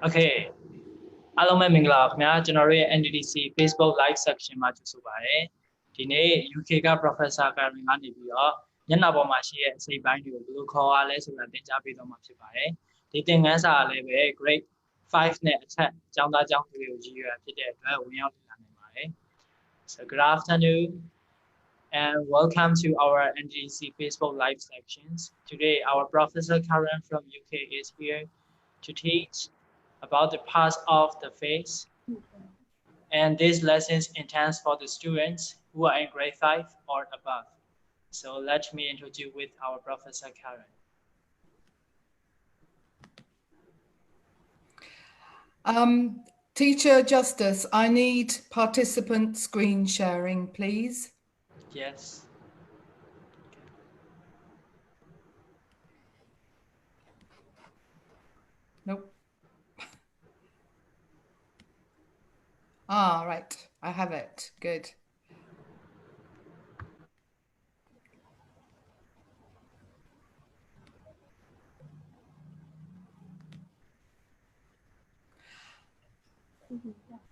Okay အားလုံးပဲမင်္ဂလာပါခင်ဗျာကျွန်တော်တို့ရဲ့ NDDC Facebook Live section မှာကြိုဆိုပါရစေဒီနေ့ UK က Professor Karen ကနေပြီးတော့ညနာပေါ်မှာရှိတဲ့အစိပ်ပိုင်းတွေကိုဘယ်လိုခေါ်ရလဲဆိုတာသင်ကြားပေးတော့မှာဖြစ်ပါတယ်ဒီသင်ခန်းစာလည်းပဲ grade 5နဲ့အထက်ကျောင်းသားကျောင်းသူတွေကိုရည်ရွယ်ဖြစ်တဲ့အတွက်ဝင်ရောက်လာနိုင်ပါတယ် So good afternoon and welcome to our NDDC Facebook Live sections. Today our Professor Karen from UK is here to teach about the parts of the face, and this lesson is intense for the students who are in grade 5 or above. So let me introduce with our Professor Karen. Teacher Justice, I need participant screen sharing, please. Yes. Nope. Right, I have it. Good.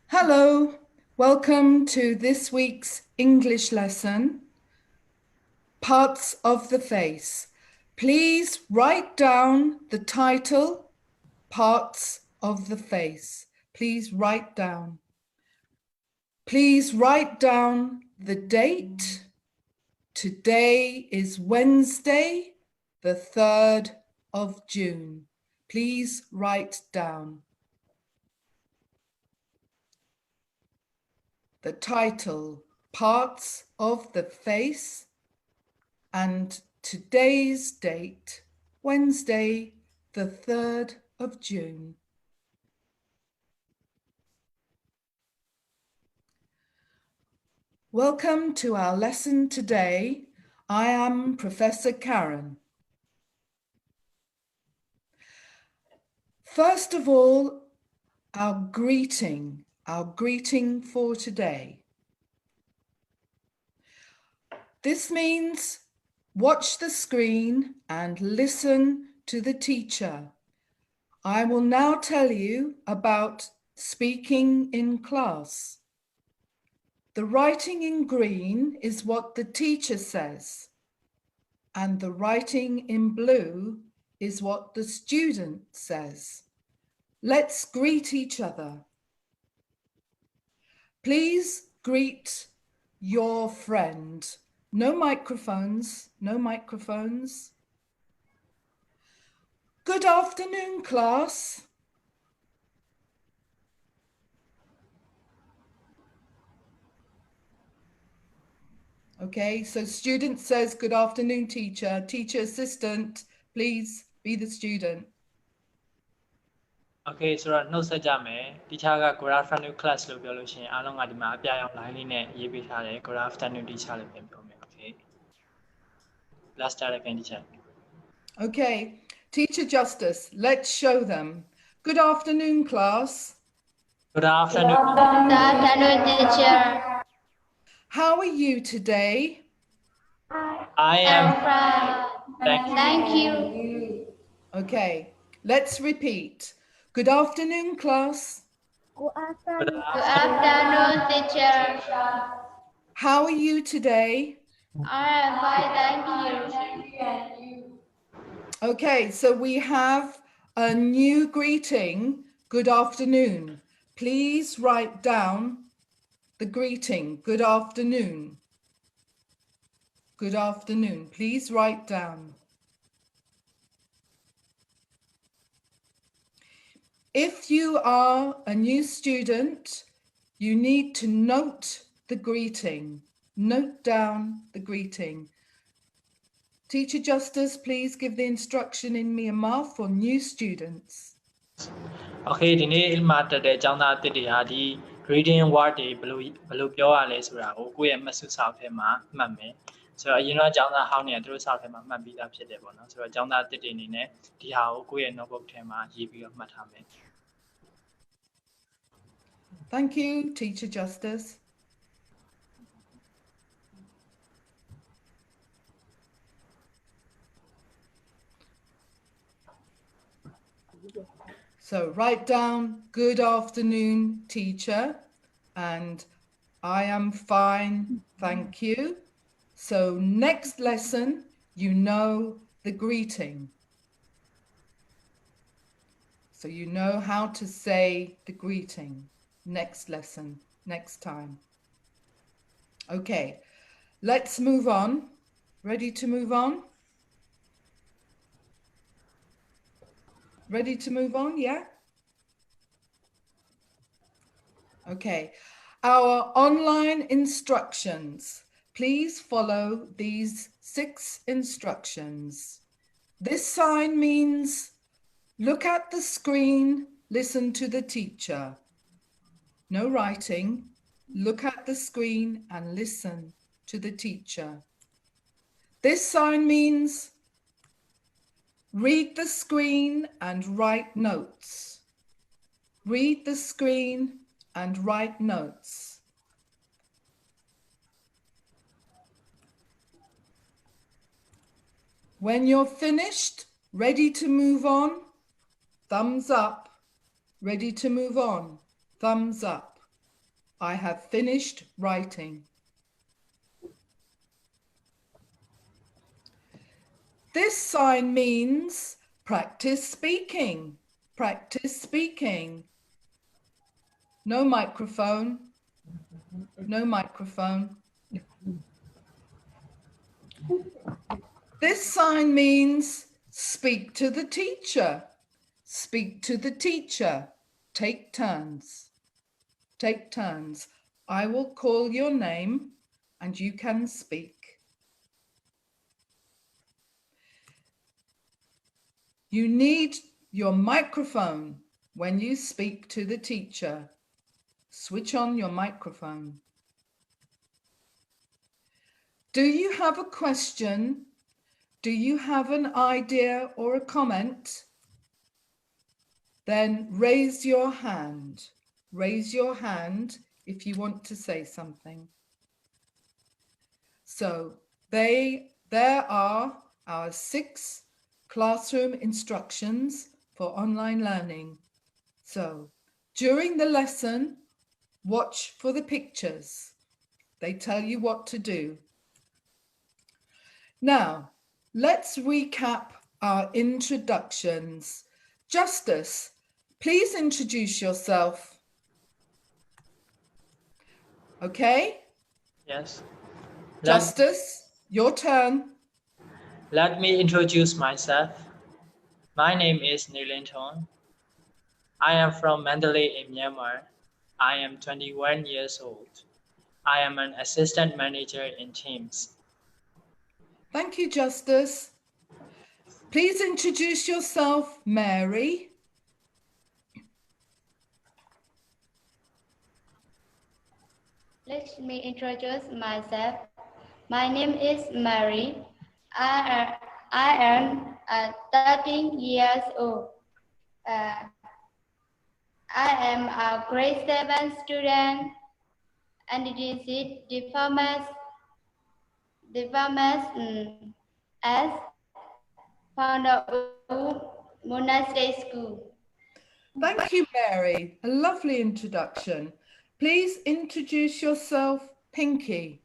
Hello, welcome to this week's English lesson, Parts of the Face. Please write down the title, Parts of the Face. Please write down. Please write down the date. Today is Wednesday, the 3rd of June. Please write down. The title, Parts of the Face, and today's date, Wednesday, the 3rd of June. Welcome to our lesson today. I am Professor Karen. First of all, our greeting for today. This means watch the screen and listen to the teacher. I will now tell you about speaking in class. The writing in green is what the teacher says, and the writing in blue is what the student says. Let's greet each other. Please greet your friend. No microphones, no microphones. Good afternoon, class. Okay, so student says, good afternoon, teacher. Teacher assistant, please be the student. Okay ဆိုတော့နှုတ်ဆက်ကြမယ် teacher က good afternoon class လို့ပြောလို့ရှိရင်အားလုံးကဒီမှာအပြရအောင် line လေးနဲ့ရေးပေးထားတယ် good afternoon teacher လို့ပြန်ပြောမယ် okay let's start again teacher. Okay, Teacher Justice, let's show them. Good afternoon, class. Good afternoon. Good afternoon, teacher. How are you today? I am fine. Thank you. Okay, let's repeat. Good afternoon, class. Good afternoon, teacher. How are you today? I am fine, thank you. Okay, so we have a new greeting. Good afternoon. Please write down the greeting. Good afternoon. Good afternoon. Please write down. If you are a new student, you need to note the greeting. Note down the greeting. Teacher Justice, please give the instruction in Myanmar for new students. Okay ဒီနေ့မှာတက်တဲ့ကျောင်းသားအသစ်တွေဟာဒီ reading word တွေဘယ်လိုပြောရလဲဆိုတာကိုကိုယ့်ရဲ့မှတ်စုစာအုပ်ထဲမှာမှတ်မယ်ဆိုတော့အရင်ကကျောင်းသားဟောင်းတွေကသူတို့စာအုပ်ထဲမှာမှတ်ပြီးသားဖြစ်တယ်ပေါ့နော်ဆိုတော့ကျောင်းသားအသစ်တွေအနေနဲ့ဒီဟာကိုကိုယ့်ရဲ့ notebook ထဲမှာရေးပြီးတော့မှတ်ထားမယ် Thank you, Teacher Justice. So write down good afternoon, teacher, and I am fine, thank you. So next lesson, you know the greeting. So you know how to say the greeting. Next lesson, next time. Okay, let's move on. Ready to move on? Ready to move on, yeah? Okay, our online instructions. Please follow these 6 instructions. This sign means look at the screen, listen to the teacher. No writing. Look at the screen and listen to the teacher. This sign means read the screen and write notes. Read the screen and write notes. When you're finished, ready to move on, thumbs up. Ready to move on, thumbs up. I have finished writing. This sign means practice speaking. Practice speaking. No microphone. No microphone. This sign means speak to the teacher. Speak to the teacher. Take turns. Take turns. I will call your name and you can speak. You need your microphone when you speak to the teacher. Switch on your microphone. Do you have a question? Do you have an idea or a comment? Then raise your hand. Raise your hand if you want to say something. So there are our 6 classroom instructions for online learning. So during the lesson, watch for the pictures. They tell you what to do. Now, let's recap our introductions. Justice, please introduce yourself. Okay? Yes. Justice, your turn. Let me introduce myself. My name is Nilinton. I am from Mandalay in Myanmar. I am 21 years old. I am an assistant manager in Teams. Thank you, Justice. Please introduce yourself, Mary. Let me introduce myself. My name is Mary. I am 13 years old. I am a grade 7 student and this is the farmers as founder of Monastery School. Thank you, Mary. A lovely introduction. Please introduce yourself, Pinky.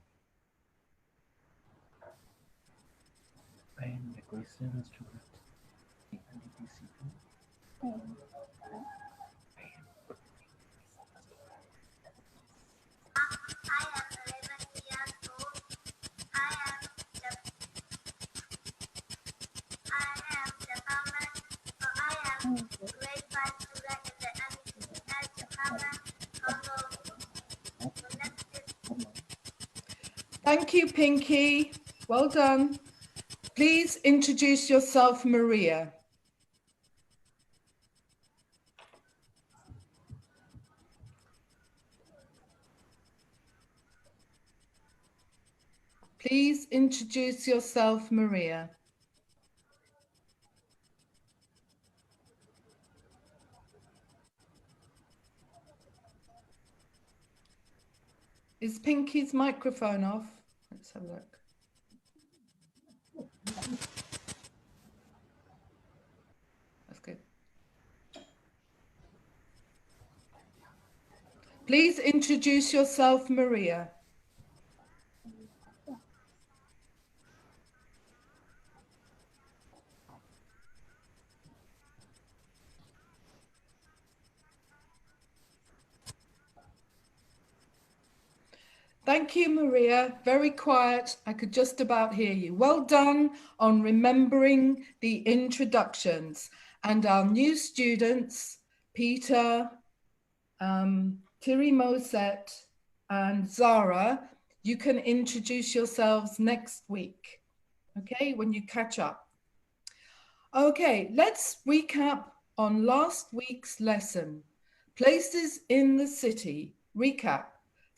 Thank you, Pinky. Well done. Please introduce yourself, Maria. Please introduce yourself, Maria. Is Pinky's microphone off? Let's have a look. That's good. Please introduce yourself, Maria. Thank you, Maria. Very quiet. I could just about hear you. Well done on remembering the introductions. And our new students, Peter, Thierry Moset, and Zara, you can introduce yourselves next week, okay, when you catch up. Okay, let's recap on last week's lesson. Places in the city. Recap.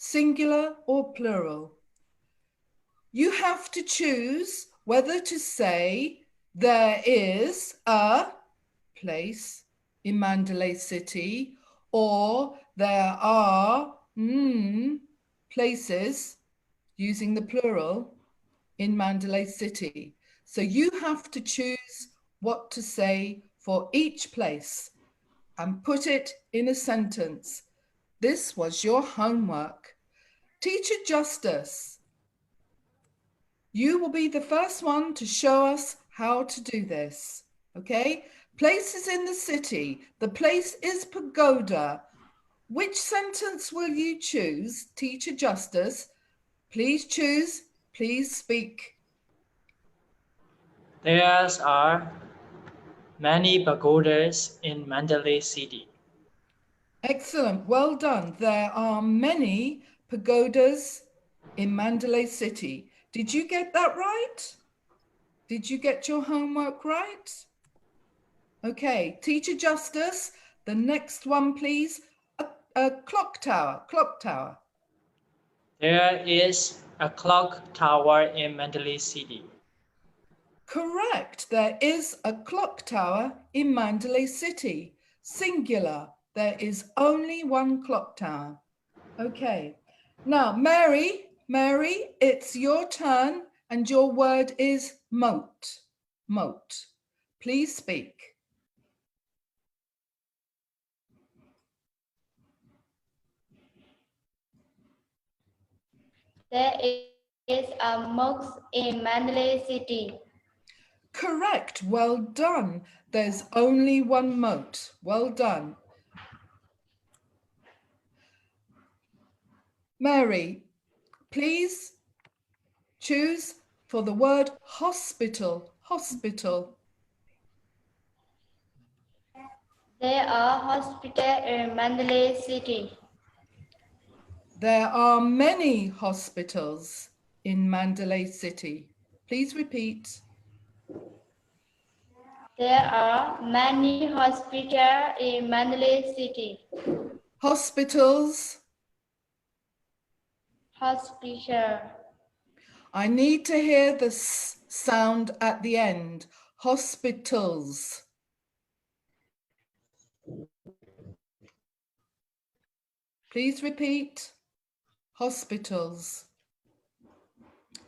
Singular or plural. You have to choose whether to say there is a place in Mandalay City or there are places using the plural in Mandalay City. So you have to choose what to say for each place and put it in a sentence. This was your homework. Teacher Justice, you will be the first one to show us how to do this, okay? Places in the city. The place is Pagoda. Which sentence will you choose, Teacher Justice? Please choose, please speak. There are many pagodas in Mandalay City. Excellent, well done. There are many pagodas in Mandalay City. Did you get that right? Did you get your homework right? Okay, Teacher Justice, the next one, please. A clock tower, clock tower. There is a clock tower in Mandalay City. Correct, there is a clock tower in Mandalay City. Singular, there is only one clock tower. Okay, now Mary, it's your turn and your word is moat, moat. Please speak. There is a mosque in Mandalay City. Correct, well done. There's only one moat. Well done. Mary, please choose for the word hospital, hospital. There are hospitals in Mandalay City. There are many hospitals in Mandalay City. Please repeat. There are many hospitals in Mandalay City. Hospitals. Hospital. I need to hear the sound at the end. Hospitals. Please repeat. Hospitals.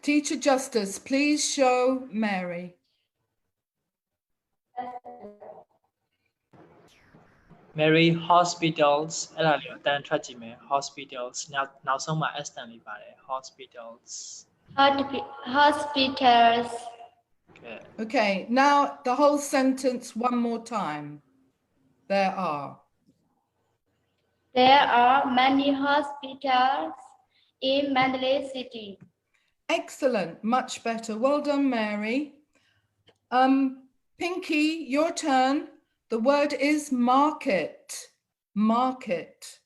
Teacher Justice, please show Mary. Mary hospitals အဲ့ဒါလေးကိုအတန်းထွက်ကြည့်မယ် hospitals နောက်ဆုံးမှာ S တန်လေးပါတယ် hospitals Hospitals. Okay, now the whole sentence one more time. There are. There are many hospitals in Mandalay City. Excellent, much better. Well done, Mary. Pinky, your turn. The word is market. Market.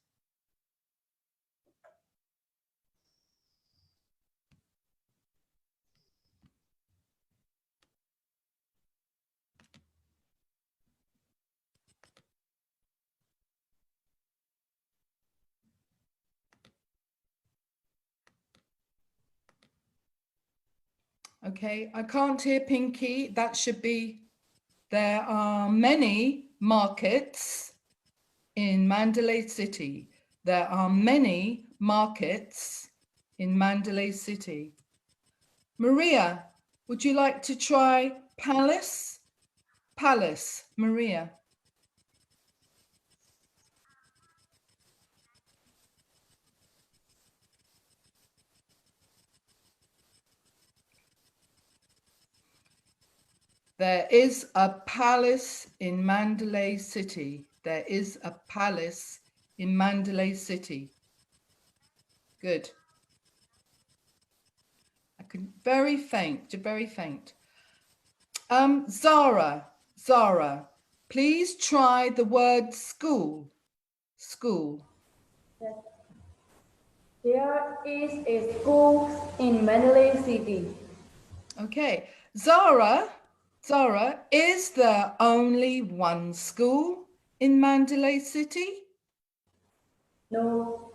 Okay, I can't hear Pinky. That should be, there are many markets in Mandalay City. There are many markets in Mandalay City. Maria, would you like to try palace? Palace, Maria. There is a palace in Mandalay City. There is a palace in Mandalay City. Good. I can very faint, very faint. Zara, please try the word school. School. There is a school in Mandalay City. Okay. Zara, is there only one school in Mandalay City? No,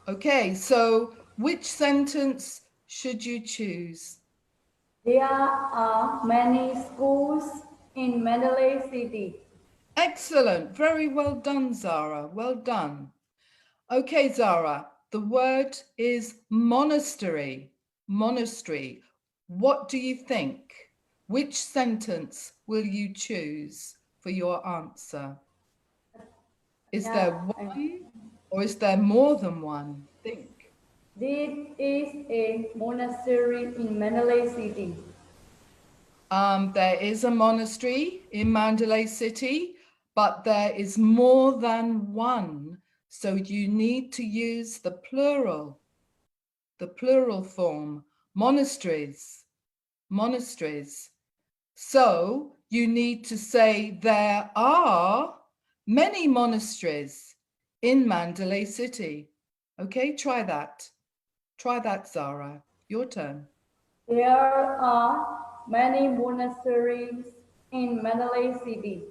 Okay, so which sentence should you choose? there are many schools in Mandalay City. Excellent. Very well done, Zara. Well done. Okay, Zara, the word is monastery. Monastery. What do you think? Which sentence will you choose for your answer? Is there one or is there more than one? Think. This is a monastery in Mandalay City. There is a monastery in Mandalay City, but there is more than one. So you need to use the plural form, monasteries, monasteries. So you need to say there are many monasteries in Mandalay City. Okay, try that. Try that, Zara. Your turn. There are many monasteries in Mandalay City.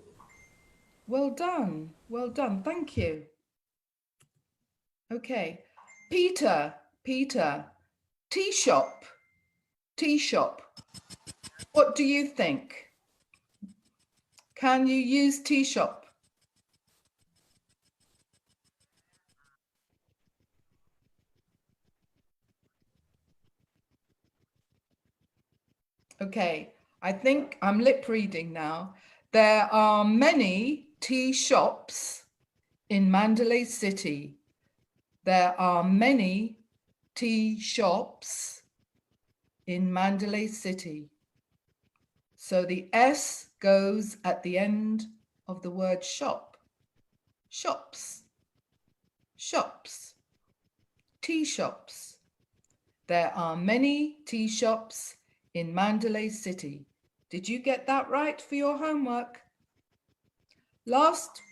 Well done. Well done. Thank you. Okay. Peter, tea shop. What do you think? Can you use tea shop? Okay, I think I'm lip reading now. There are many tea shops in Mandalay City. There are many tea shops in Mandalay City. So the S goes at the end of the word shop. Shops, shops, tea shops. There are many tea shops in Mandalay City. Did you get that right for your homework? Last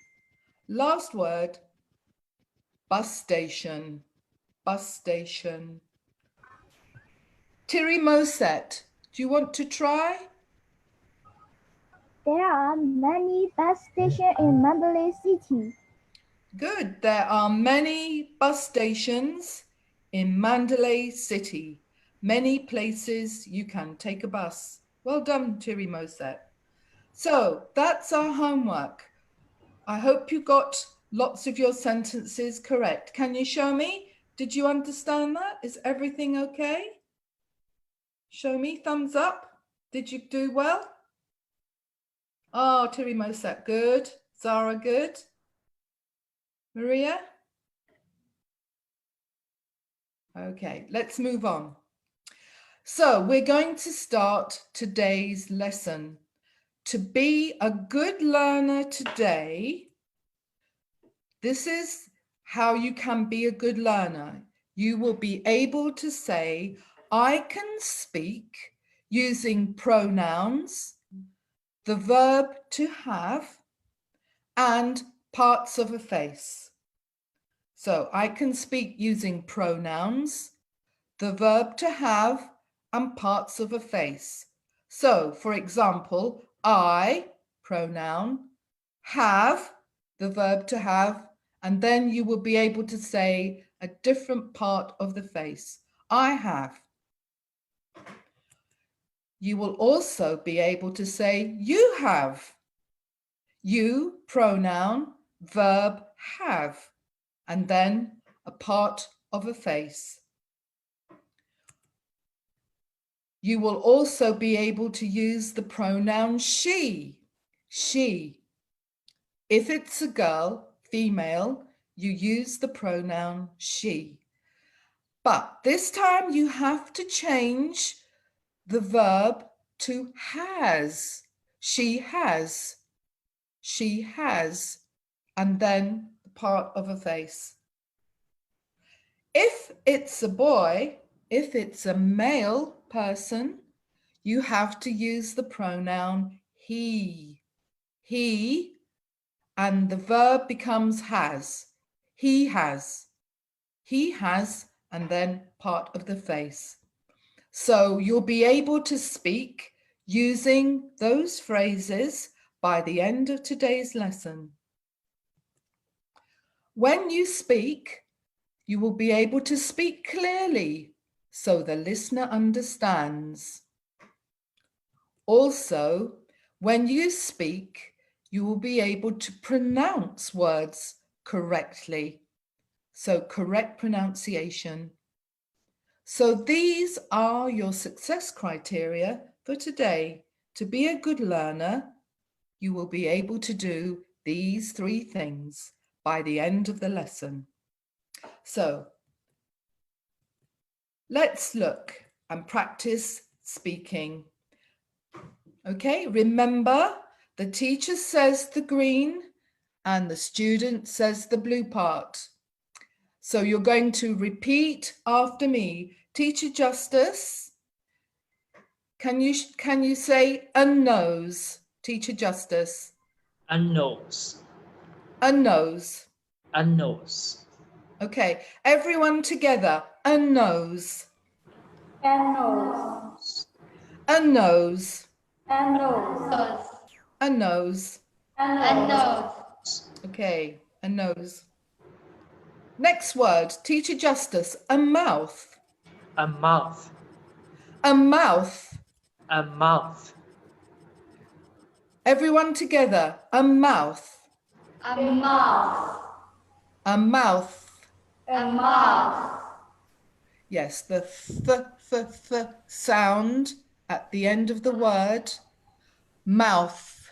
word, bus station, bus station. Tiri Moset, do you want to try? There are many bus stations in Mandalay City. Good. There are many bus stations in Mandalay City. Many places you can take a bus. Well done, Tiri Moset. So that's our homework. I hope you got lots of your sentences correct. Can you show me? Did you understand that? Is everything okay? Show me, thumbs up. Did you do well? Oh, Tiri Moset, good. Zara, good. Maria? Okay, let's move on. So we're going to start today's lesson. To be a good learner today, this is how you can be a good learner. You will be able to say, I can speak using pronouns, the verb to have, and parts of a face. So I can speak using pronouns, the verb to have, and parts of a face. So, for example, I, pronoun, have, the verb to have, and then you will be able to say a different part of the face. I have. You will also be able to say you have. You, pronoun, verb, have, and then a part of a face. You will also be able to use the pronoun she, she. If it's a girl, female, you use the pronoun she. But this time you have to change the verb to has. She has. She has. And then part of a face. If it's a boy, if it's a male person, you have to use the pronoun he. He, and the verb becomes has. He has. He has, and then part of the face. So you'll be able to speak using those phrases by the end of today's lesson. When you speak, you will be able to speak clearly so the listener understands. Also, when you speak, you will be able to pronounce words correctly. So correct pronunciation. So these are your success criteria for today. To be a good learner, you will be able to do these 3 things by the end of the lesson. So let's look and practice speaking. Okay, remember the teacher says the green and the student says the blue part. So you're going to repeat after me. Teacher Justice, can you say a nose? Teacher Justice. A nose. A nose. A nose. Okay, everyone together. A nose. And nose. A nose. And nose. Nose. A nose. And nose. Okay, a nose. Next word, Teacher Justice, a mouth. A mouth. A mouth. A mouth. Everyone together, a mouth. A mouth. A mouth. A mouth. Yes, the th sound at the end of the word. Mouth.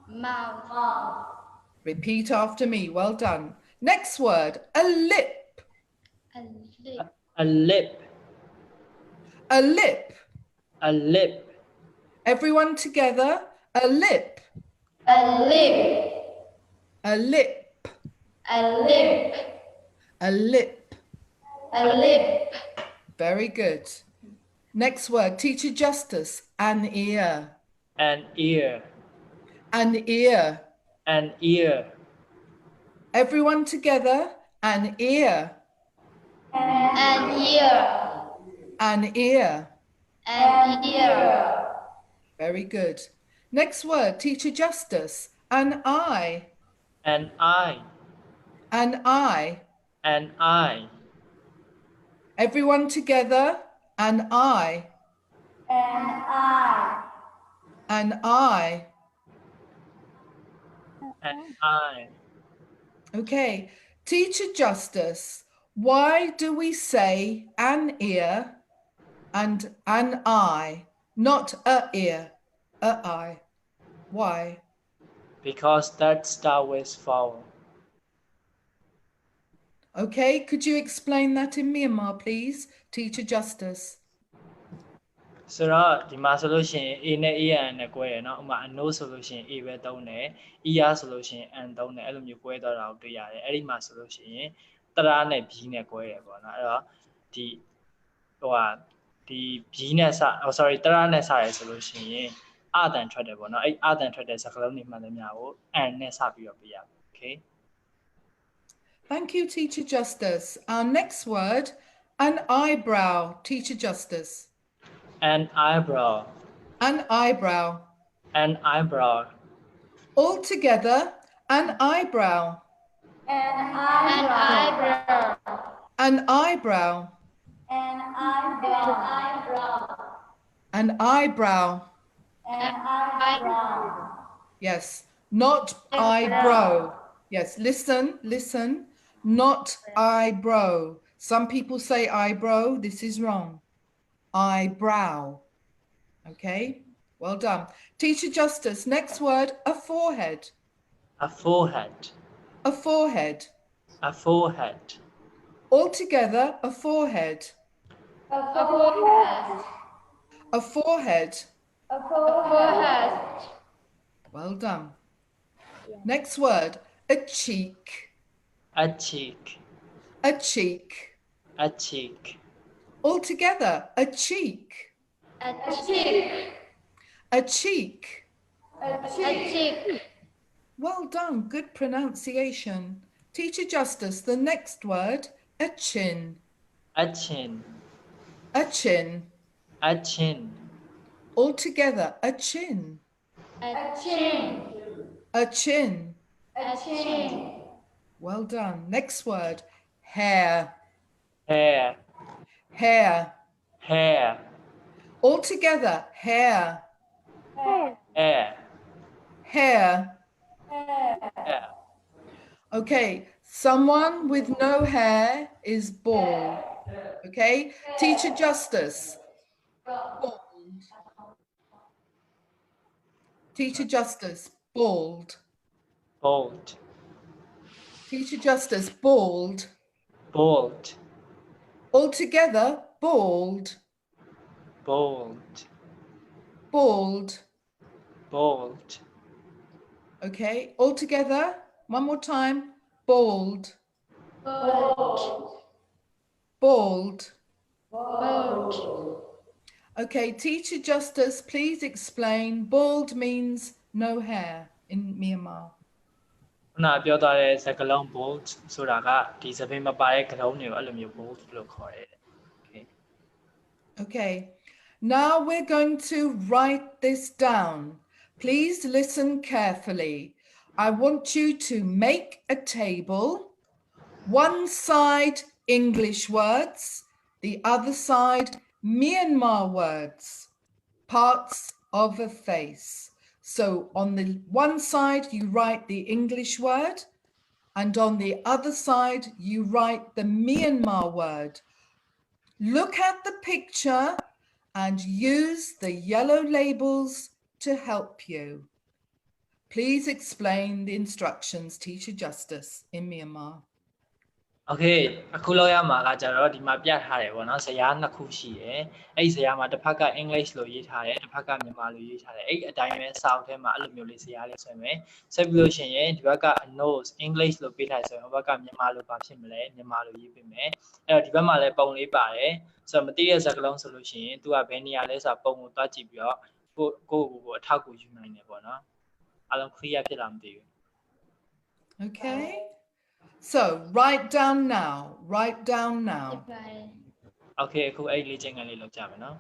Mouth. Repeat after me. Well done. Next word, a lip. A lip. A lip. A lip. A lip. Everyone together, a lip. A lip. A lip. A lip. A lip. A lip. Very good. Next word, Teacher Justice, an ear. An ear. An ear. An ear. Everyone together, an ear. An ear. An ear. An ear. Very good. Next word, Teacher Justice, an eye. An eye. An eye. An eye. Everyone together, an eye. An eye. An eye. An eye. Okay. Teacher Justice, why do we say an ear and an eye, not a ear, a eye? Why? Because that start with vowel. Okay, could you explain that in Myanmar, please? Teacher Justice. ဆိုတော့ဒီမှာဆိုလို့ရှိရင် A နဲ့ AN နဲ့꿰ရယ်เนาะဥပမာ no ဆိုလို့ရှိရင် A ပဲသုံးတယ် ER ဆိုလို့ရှိရင် N သုံးတယ်အဲ့လိုမျိုး꿰သွားတာကိုတွေ့ရတယ်အဲ့ဒီမှာဆိုလို့ရှိရင်တရာနဲ့ B နဲ့꿰ရယ်ပေါ့နော်အဲ့တော့ဒီဒီ B နဲ့စ sorry တရာနဲ့စရယ်ဆိုလို့ရှိရင်အတန်ထွက်တယ်ပေါ့နော်အဲ့အတန်ထွက်တဲ့စကားလုံးတွေမှန်သမျှကို N နဲ့စပြီးတော့ပြရမယ် okay Thank you, Teacher Justice. Our next word, an eyebrow. Teacher Justice. An eyebrow. An eyebrow. An eyebrow. All together, an eyebrow. An An eyebrow. eyebrow. An eyebrow. An eyebrow. An eyebrow. An eyebrow. Yes, not eyebrow. Yes, listen. Not eyebrow. Some people say eyebrow. This is wrong. Eyebrow. Okay, well done. Teacher Justice, next word, a forehead. A forehead. A forehead. A forehead. All together, a forehead. A forehead. A forehead. A forehead. Well done. Next word, a cheek. A cheek. A cheek. A cheek. All together, a cheek. A cheek. A cheek. A cheek. Well done, good pronunciation. Teacher Justice, the next word, a chin. A chin. A chin. A chin. All together, a chin. A chin. A chin. A chin. Well done. Next word, hair. Hair. Hair. Hair. All together, hair. Hair. Hair. Hair. Hair. Okay, someone with no hair is bald. Okay, Teacher Justice. Bald. Teacher Justice, bald. Bold. Teacher Justice, bald. Bold. All together, bald. Bold. Bald. Bold. Okay, all together, one more time, bald. Bold. Bald. Bold. Okay, Teacher Justice, please explain. Bald means no hair in Myanmar. ခုနပြောသွားတဲ့စကားလုံး bold ဆိုတာကဒီစပင်းမပါတဲ့ကလုံးတွေကိုအဲ့လိုမျိုး bold လို့ခေါ်တယ် Okay. Okay, now we're going to write this down. Please listen carefully. I want you to make a table. One side English words, the other side Myanmar words, parts of a face. So on the one side, you write the English word, and on the other side, you write the Myanmar word. Look at the picture and use the yellow labels to help you. Please explain the instructions, Teacher Justice, in Myanmar. Okay အခုလောက်ရမှာကကြတော့ဒီမှာပြထားတယ်ပေါ့နော်ဇယားနှစ်ခုရှိတယ်အဲ့ဒီဇယားမှာတစ်ဖက်က English လို့ရေးထားတယ်တစ်ဖက်ကမြန်မာလို့ရေးထားတယ်အဲ့အတိုင်းပဲစာအုပ်ထဲမှာအဲ့လိုမျိုးလေးဇယားလေးဆွဲမယ်ဆက်ပြီးလို့ရှိရင်ဒီဘက်က nose English လို့ပေးထားဆိုရင်ဟိုဘက်ကမြန်မာလို့ဘာဖြစ်မလဲမြန်မာလို့ရေးပေးမယ်အဲ့တော့ဒီဘက်မှာလည်းပုံလေးပါတယ်ဆိုတော့မသိတဲ့စကားလုံးဆိုလို့ရှိရင်သူကဘယ်နေရာလဲဆိုတာပုံကိုတွားကြည့်ပြီးတော့ကိုအထောက်ကိုယူနိုင်တယ်ပေါ့နော်အားလုံး clear ဖြစ်လားမသိဘူး Okay, so write down now. Write down now. Okay အခုအဲ့လေးချင်းငယ်လေးလောက်ကြမယ်နော်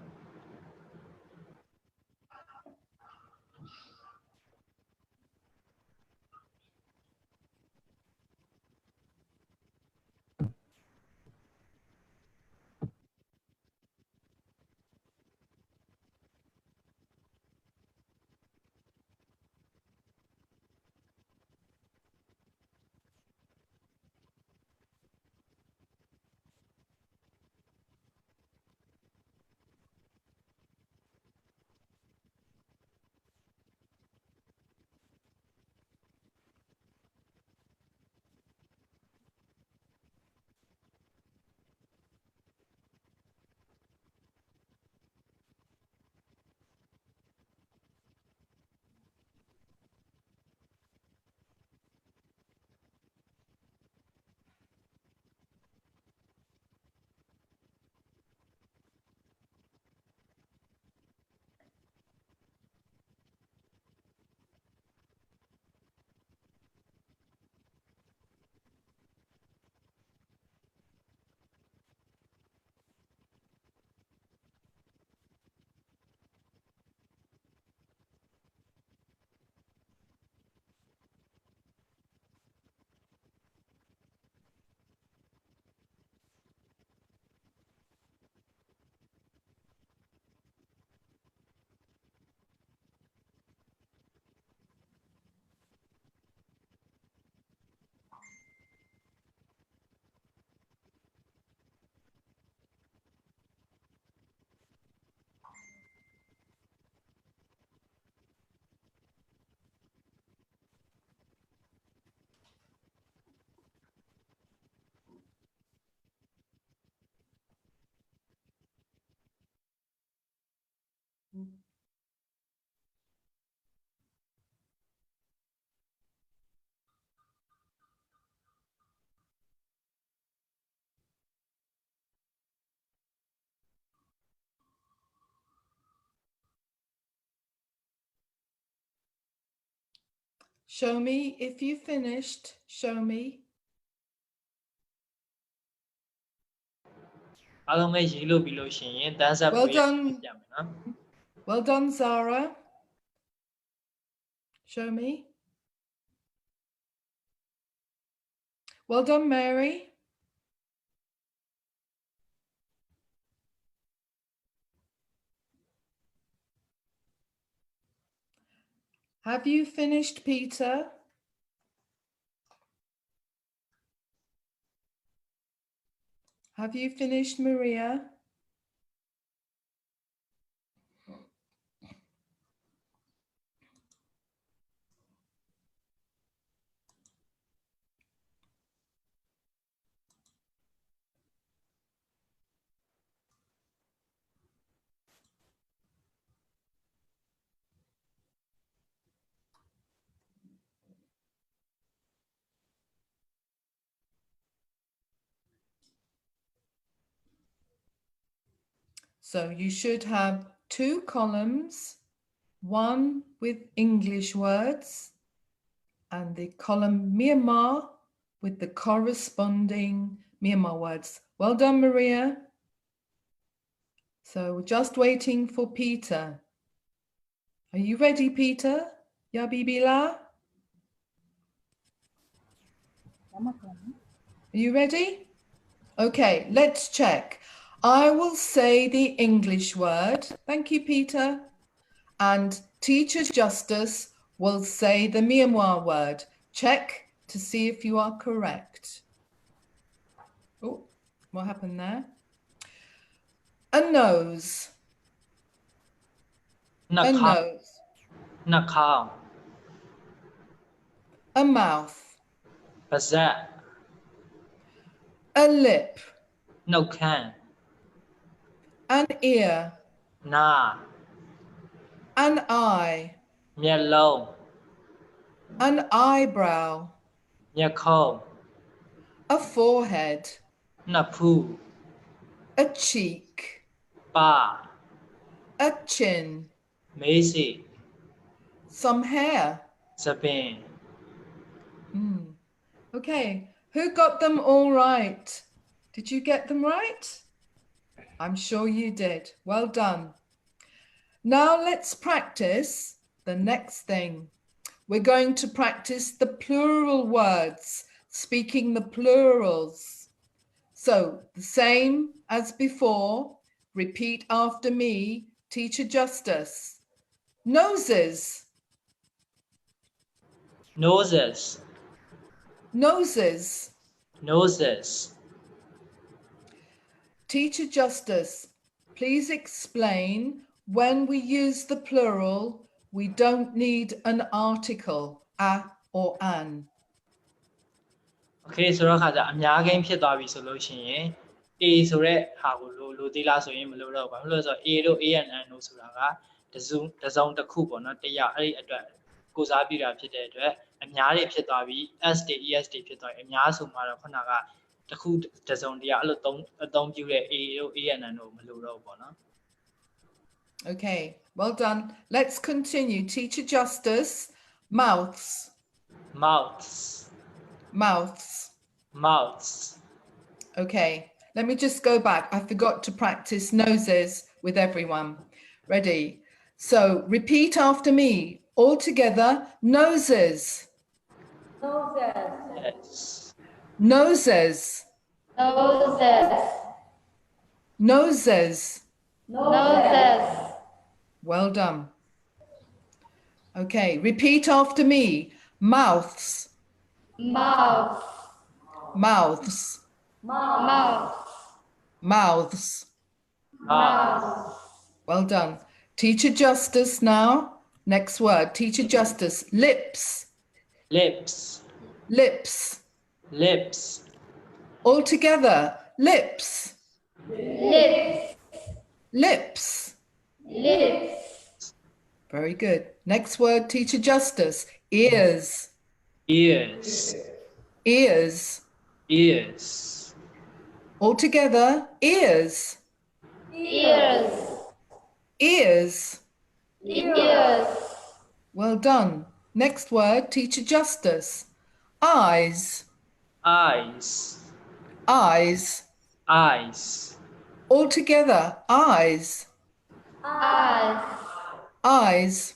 Show me if you finished. Show me. အားလုံးပဲရေးလို့ပြီးလို့ရှိရင်တန်းဆက် Well ပွဲ done. ပြန်မယ်နော် Well done, Zara. Show me. Well done, Mary. Have you finished, Peter? Have you finished, Maria? So you should have 2 columns, one with English words and the column Myanmar with the corresponding Myanmar words. Well done, Maria. So we're just waiting for Peter. Are you ready, Peter? Yabibila? Are you ready? Okay, let's check. I will say the English word. Thank you, Peter. And Teacher Justice will say the Myanmar word. Check to see if you are correct. Oh, what happened there? A nose. နှာ A ခေါင်း nose. နှာခေါင်း A mouth. ပါးစပ် A lip. နှုတ်ခမ်း An ear. နား An eye. မျက်လုံး An eyebrow. မျက်ခုံး A forehead. နှာဖူး A cheek. ပါ A chin. မေးစေ Some hair. သပင် Okay, who got them all right? Did you get them right? I'm sure you did. Well done. Now let's practice the next thing. We're going to practice the plural words, speaking the plurals. So the same as before, repeat after me, Teacher Justice. Noses. noses Noses. noses Teacher Justice, please explain when we use the plural, we don't need an article, a or an. Okay ဆိုတော့ခါကျအများကိန်းဖြစ်သွားပြီဆိုလို့ရှိရင် A ဆိုတဲ့ဟာကိုလိုသေးလားဆိုရင်မလိုတော့ဘူးဘာလို့လဲဆိုတော့ A တို့ A and N တို့ဆိုတာကတစုံတစ်ခုပေါ့နော်တရားအဲ့ဒီအတွက်ကိုစားပြတာဖြစ်တဲ့အတွက်အများတွေဖြစ်သွားပြီ S တွေ ES တွေဖြစ်သွားပြီအများဆိုမှတော့ခုနကတစ်ခုတစုံတရားအဲ့လိုအသုံးပြုတဲ့ A တို့ A and N တို့မလိုတော့ဘူးပေါ့နော် Okay, well done. Let's continue. Teacher Justice, mouths. mouths Mouths. mouths Okay, let me just go back. I forgot to practice noses with everyone. Ready? So repeat after me. All together, noses. Noses. yes Noses. Noses. Noses. Noses. Well done. Okay, repeat after me. Mouths. Mouth. Mouths. Mouth. Mouths. Mouth. Well done. Teacher Justice now. Next word. Teacher Justice. Lips. lips Lips. lips All together. Lips. Lips. Lips. Lips. Very good. Next word. Teacher Justice. Ears. ears Ears. ears All together. Ears. Ears. Ears. Ears. Well done. Next word, Teacher Justice. Eyes. Eyes. Eyes. Eyes. All together, eyes. Eyes. Eyes.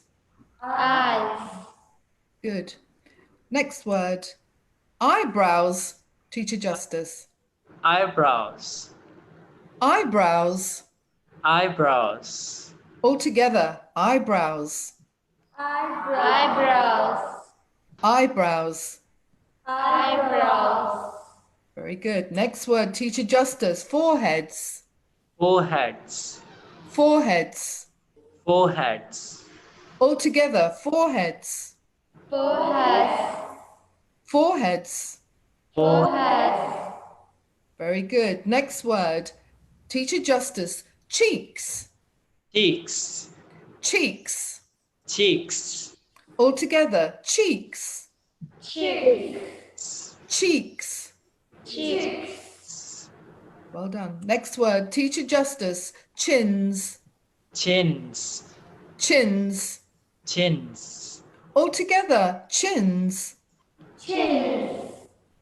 Eyes. Good. Next word, eyebrows. Teacher Justice. Eyebrows. Eyebrows. Eyebrows. All together, eyebrows. Eyebrows. Eyebrows. Eyebrows. Very good. Next word, Teacher Justice. Foreheads. Foreheads. Foreheads. Foreheads. All together, foreheads. Foreheads. Foreheads. Foreheads. Very good. Next word, Teacher Justice. Cheeks. Cheeks. Cheeks. Cheeks. All together, cheeks. Cheeks. Cheeks. Cheeks. Well done. Next word, Teacher Justice. Chins. Chins. Chins. Chins. All together, chins. Chins.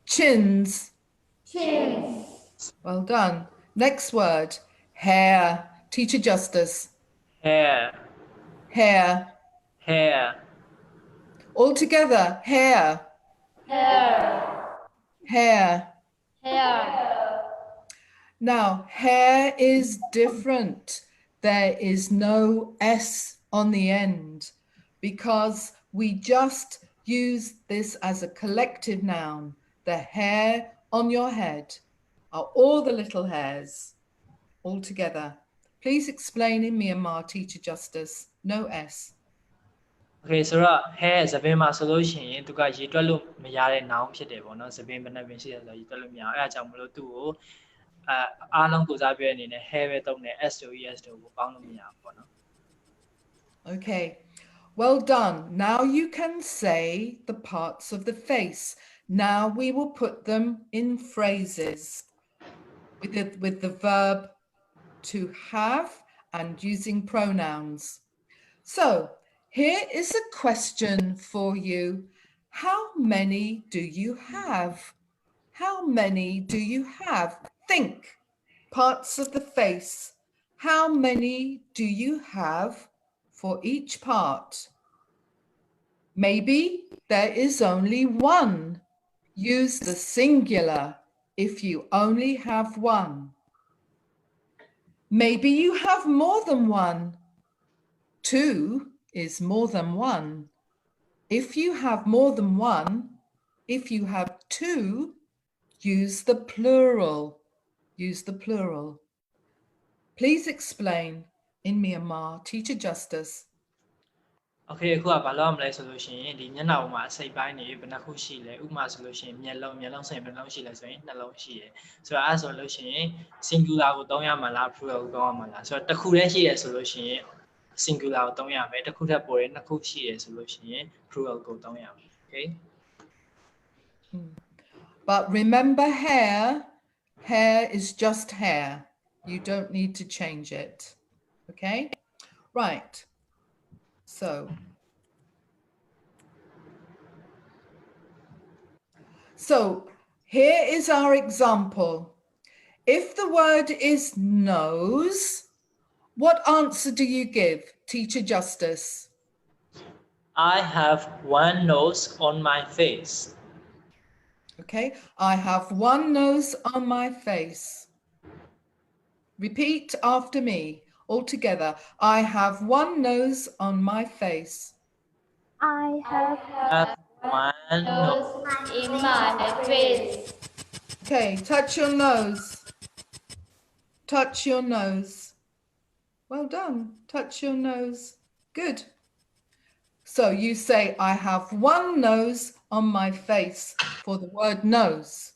Chins. Chins. Well done. Next word, hair. Teacher Justice. Hair. Hair. Hair. All together, hair. Hair. Hair. Hair. Now, hair is different. There is no S on the end because we just use this as a collective noun. The hair on your head are all the little hairs all together. Please explain in Myanmar, Teacher Justice. No S. Okay ဆိုတော့ hair သပင်မှာဆိုလို့ရှိရင်သူကရေတွက်လို့မရတဲ့ noun ဖြစ်တယ်ပေါ့နော်သပင်ဘယ်နှပင်ရှိတယ်ဆိုတော့ရေတွက်လို့မရအောင်အဲအကြောင်းမလို့သူ့ကိုအားလုံးကိုစားပြအနေနဲ့ hair ပဲသုံးတယ် S တို့ ES တို့ကိုပေါင်းလို့မရဘူးပေါ့နော် Okay, well done. Now you can say the parts of the face. Now we will put them in phrases with the verb to have and using pronouns. So here is a question for you. How many do you have? How many do you have? Think. Parts of the face. How many do you have for each part? Maybe there is only one. Use the singular if you only have one. Maybe you have more than one. Two is more than one. If you have more than one, if you have two, use the plural. Use the plural. Please explain in Myanmar, Teacher Justice. Okay အခုကဘာလို့မလဲဆိုလို့ရှိရင်ဒီမျက်နှာပေါ်မှာအစိပ်ပိုင်းတွေဘယ်နှခုရှိလဲဥပမာဆိုလို့ရှိရင်မျက်လုံးဆိုရင်ဘယ်နှလုံးရှိလဲဆိုရင်နှလုံးရှိတယ်ဆိုတော့အဲဆိုလို့ရှိရင် singular ကိုသုံးရမှာလား plural ကိုသုံးရမှာလားဆိုတော့တစ်ခုတည်းရှိတယ်ဆိုလို့ရှိရင် singular ကိုသုံးရမယ်တစ်ခုထပ်ပေါ်တယ်နှစ်ခုရှိတယ်ဆိုလို့ရှိရင် plural ကိုသုံးရမယ် okay But remember hair. Hair is just hair. You don't need to change it. Okay? Right. So here is our example. If the word is nose, what answer do you give, Teacher Justice? I have one nose on my face. Okay, I have one nose on my face. Repeat after me, all together. I have one nose on my face. I have One nose. Nose in my face. Okay, touch your nose. Touch your nose. Well done. Touch your nose. Good. So you say, I have one nose on my face for the word nose.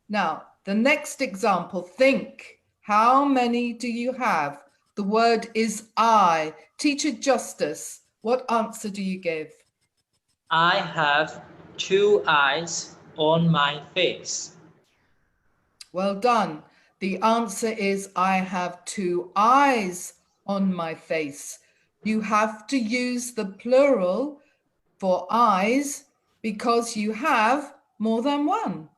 Now, the next example, think. How many do you have? The word is I. Teacher Justice, what answer do you give? I have two eyes on my face. Well done. The answer is I have two eyes on my face. You have to use the plural for eyes because you have more than one.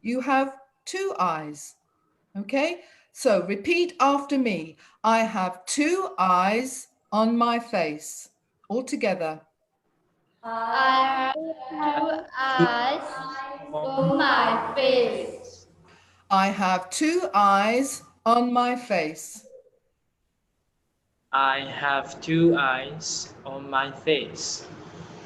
You have 2 eyes. Okay, so repeat after me. I have 2 eyes on my face. All together. I have 2 eyes on my face. I have 2 eyes on my face. I have 2 eyes on my face.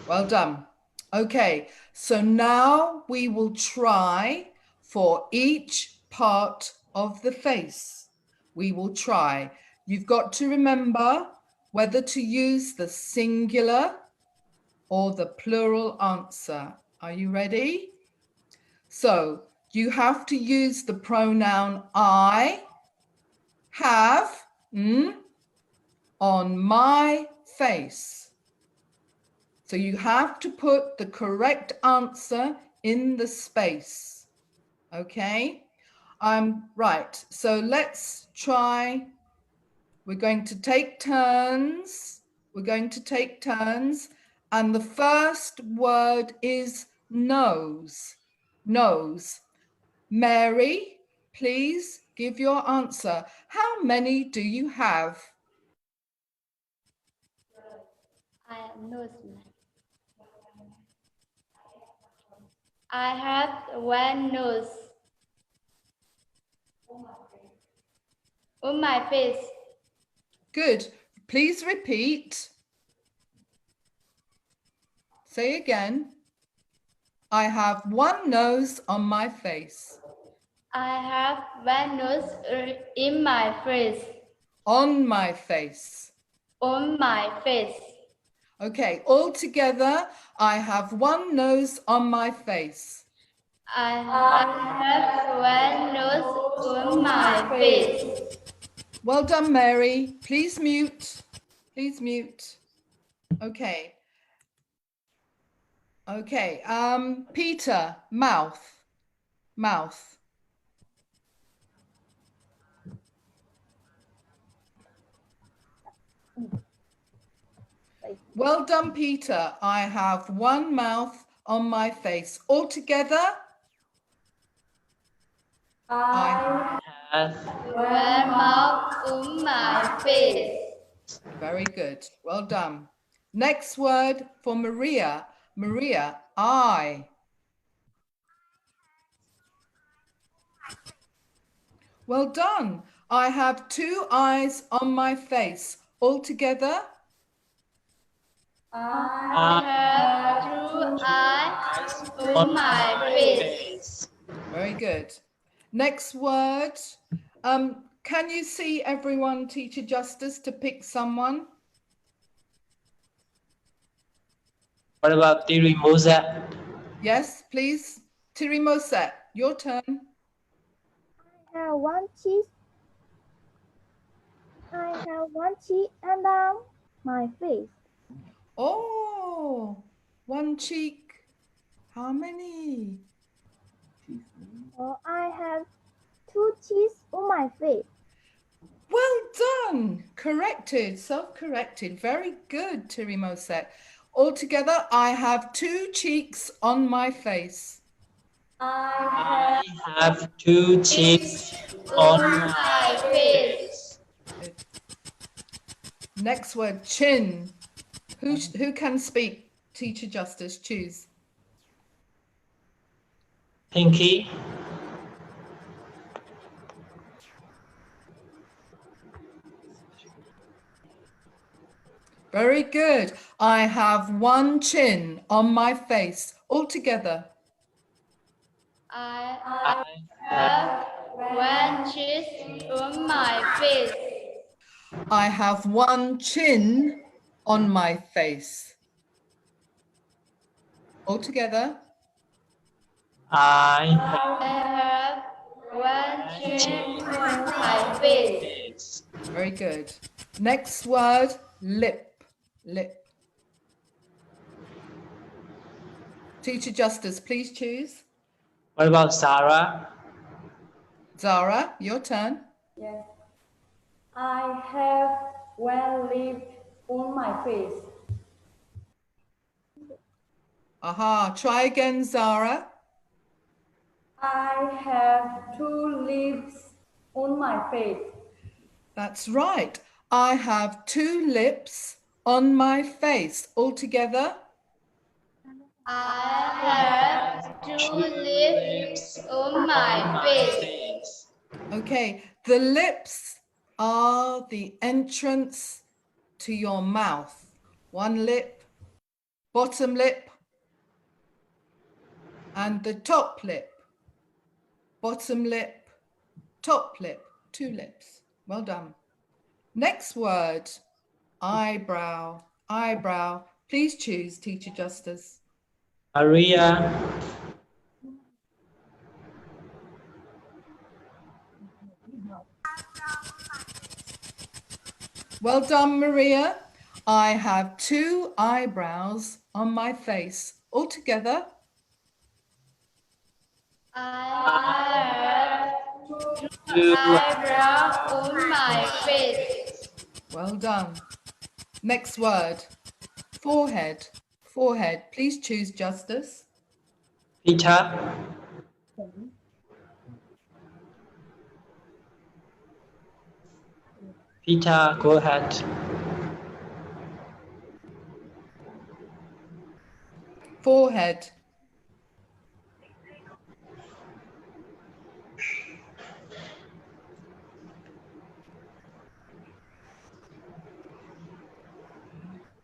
Well done. Okay, so now we will try for each part of the face. We will try. You've got to remember whether to use the singular or the plural answer. Are you ready? So you have to use the pronoun I have on my face. So you have to put the correct answer in the space. Okay, right. So let's try. We're going to take turns. And the first word is nose. Nose. Mary, please give your answer. How many do you have? I have nose. I have 1 nose on my face. Good. Please repeat. Say again. I have 1 nose on my face. I have 1 nose in my face. On my face. On my face. Okay, all together, I have 1 nose on my face. I have 1 nose on my face. Well done, Mary. Please mute. Please mute. Okay. Okay, Peter, mouth. Mouth. Well done, Peter. I have 1 mouth on my face. All together, I Have 1 mouth on my face. Very good. Well done. Next word for Maria. Maria, I. Well done. I have 2 eyes on my face. All together, I have 2 eyes on my face. very good. Next word. Can you see everyone, Teacher Justice, to pick someone? What about Thierry Mozart? Yes, please. Tirimosa, your turn. I have 1 cheese. I have 1 cheek and down my face. Oh, 1 cheek. How many? Oh, I have 2 cheeks on my face. Well done. Corrected, self-corrected. Very good, Tirimosa. Altogether, I have 2 cheeks on my face. I have 2 cheeks on my face. Good. Next word, chin. Who can speak? Teacher Justice, choose. Pinky. Very good. I have 1 chin on my face. Altogether. I have 1 cheek on my face. I have 1 chin on my face. Altogether. I I have 1 cheek on my face. Very good. Next word, lip. Lip. Teacher Justice, please choose. What about Sarah? Zara, your turn. Yes. I have 1 lip on my face. Aha, try again, Zara. I have 2 lips on my face. That's right. I have 2 lips on my face. All together? I have 2 lips on my face. Okay, the lips are the entrance to your mouth. 1 lip, bottom lip, and the top lip. Bottom lip, top lip, 2 lips. Well done. Next word, eyebrow. Eyebrow. Please choose, Teacher Justice. Maria, Well done, Maria. I have 2 eyebrows on my face. All together? I have 2 you eyebrows on my face. Well done. Next word, forehead. Forehead. Please choose, Justice. Peter, Peter, go ahead. Forehead.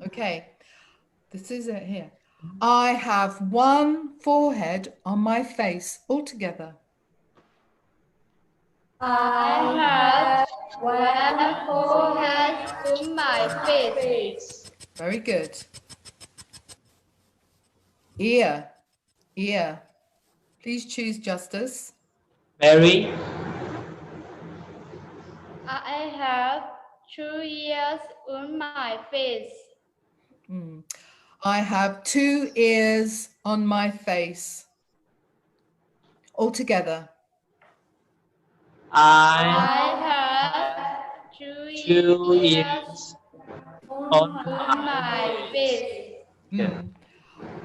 Okay, this is it here. I have 1 forehead on my face. All together. I have 1 forehead on my face. Very good. Ear. Ear. Please choose, Justice. Mary, I have 2 ears on my face. I have 2 ears on my face. All together. I I have 2 2 ears ears on on my face.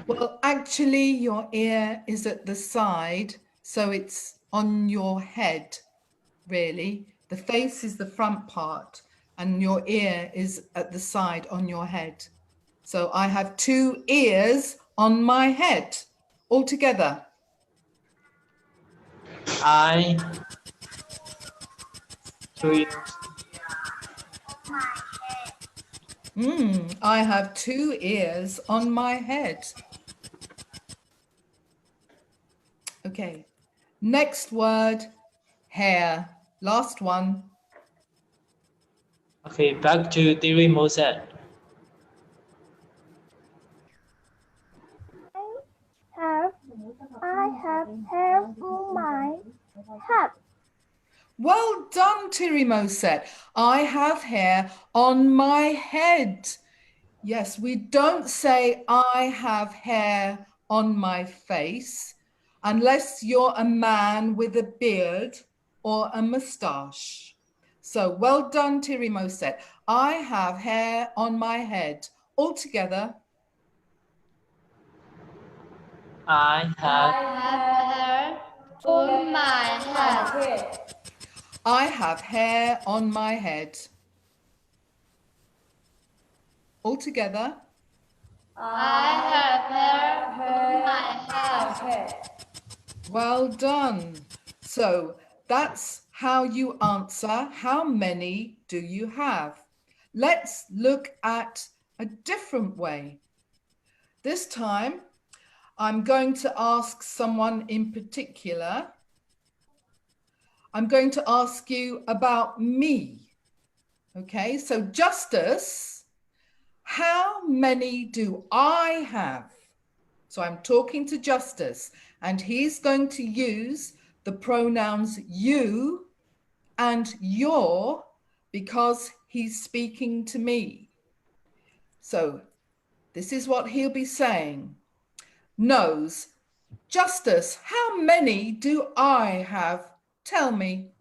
Well, actually, your ear is at the side, so it's on your head, really. The face is the front part, and your ear is at the side on your head. So I have 2 ears on my head. All together. I 2 ears. I have 2 ears on my head. Okay, next word, hair. Last one. Okay, back to Theory Moses. I have hair on my head. Well done, Tirimoset. I have hair on my head. Yes, we don't say I have hair on my face unless you're a man with a beard or a moustache. So well done, Tirimoset. I have hair on my head. All together. I have Hair on my head. I have hair on my head. All together. I have hair on my head. Well done. So that's how you answer. How many do you have? Let's look at a different way. This time, I'm going to ask someone in particular. I'm going to ask you about me. Okay, so Justice, how many do I have? So I'm talking to Justice, and he's going to use the pronouns you and your because he's speaking to me. So this is what he'll be saying. Nose. Justice, how many do I have? Tell me.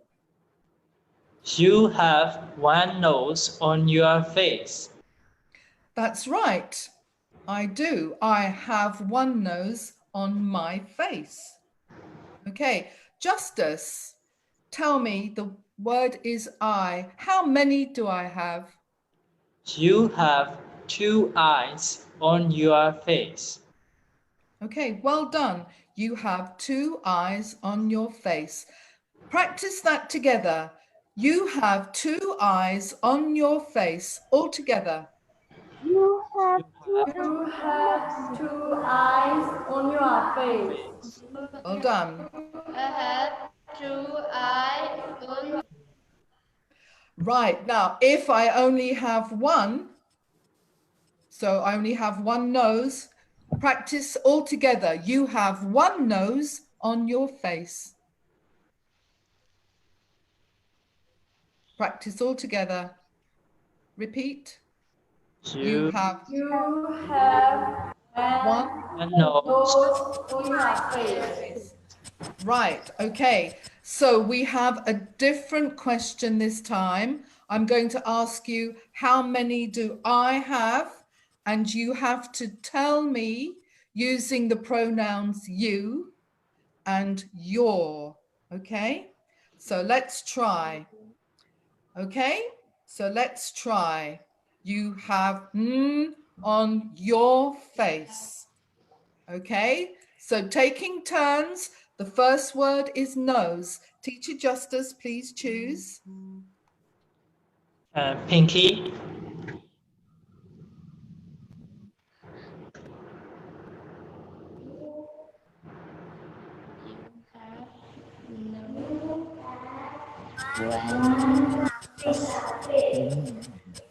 You have 1 nose on your face. That's right. I do. I have one nose on my face. Okay, Justice, tell me, the word is I. How many do I have? You have 2 eyes on your face. Okay, well done. You have 2 eyes on your face. Practice that together. You have 2 eyes on your face. All together. You have two You have 2 eyes on your face. Well done. I have 2 eyes on. Right, now if I only have one, so I only have one nose, practice all together. You have one nose on your face. Practice all together. Repeat. You have You have one one nose. nose on your face. Right, okay. So we have a different question this time. I'm going to ask you, how many do I have? And you have to tell me using the pronouns you and your, okay? So let's try, okay? So let's try. You have on your face, okay? So taking turns, the first word is nose. Teacher Justice, please choose. Pinky.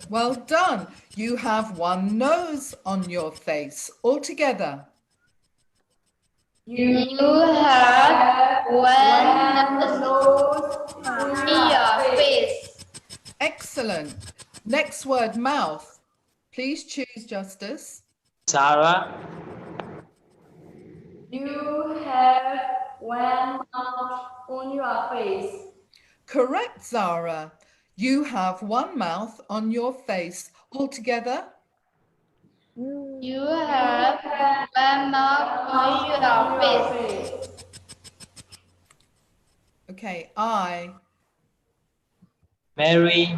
Well done. You have one nose on your face. All together. You have one nose on your face. Excellent. Next word, mouth. Please choose, Justice. Zara. You have one mouth on your face. Correct, Zara. You have one mouth on your face. All together. You have one mouth on your face. Okay, I. Mary.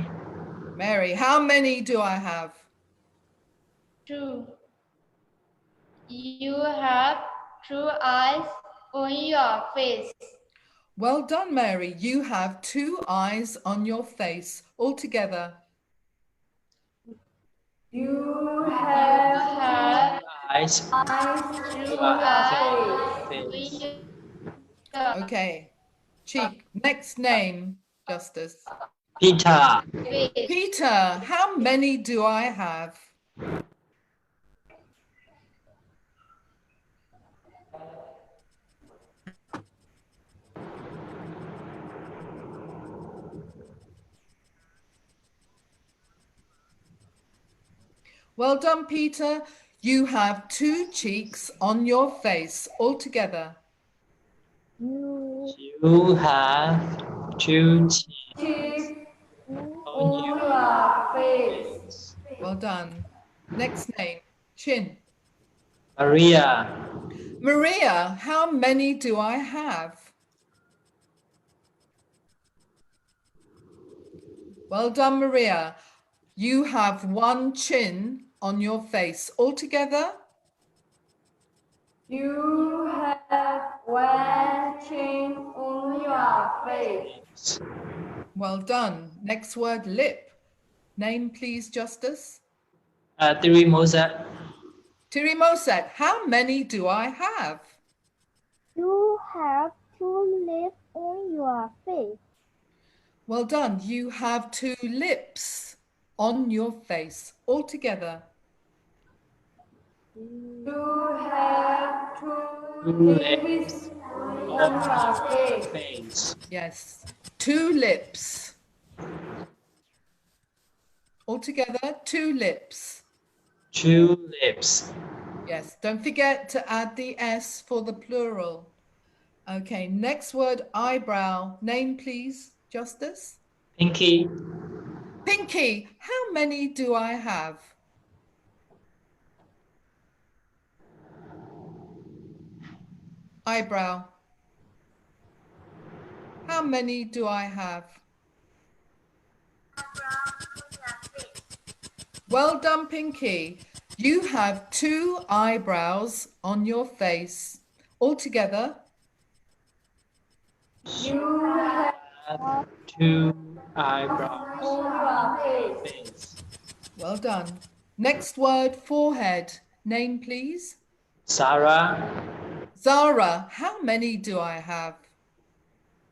Mary, how many do I have? 2. You have 2 eyes on your face. Well done, Mary. You have 2 eyes on your face. All together. You have Eyes. eyes Two on eyes your on face. your Okay. Cheek. Next name, Justice. Peter. face. Peter, how many do I have? Well done, Peter. You have 2 cheeks on your face. All together. You have 2 cheeks Cheek on on your your face. Well done. Next name, chin. Maria. Maria, how many do I have? Well done, Maria. You have 1 chin on your face. All together. You have one chin on your face. Well done. Next word, lip. Name, please, Justice. Three Moses. Tirimoset, how many do I have? You have 2 lips on your face. Well done. You have 2 lips on your face. All together. You have 2 2 lips on your face. face. Yes. 2 lips. All together, 2 lips. 2 lips. Yes. Don't forget to add the S for the plural. Okay. Next word, eyebrow. Name, please, Justice. Pinky. Pinky, how many do I have? eyebrow. How many do I have? Well done, Pinky. You have 2 eyebrows on your face. All together. You have 2 eyebrows on your face. face. Well done. Next word, forehead. Name, please. Sarah, Zara, how many do I have?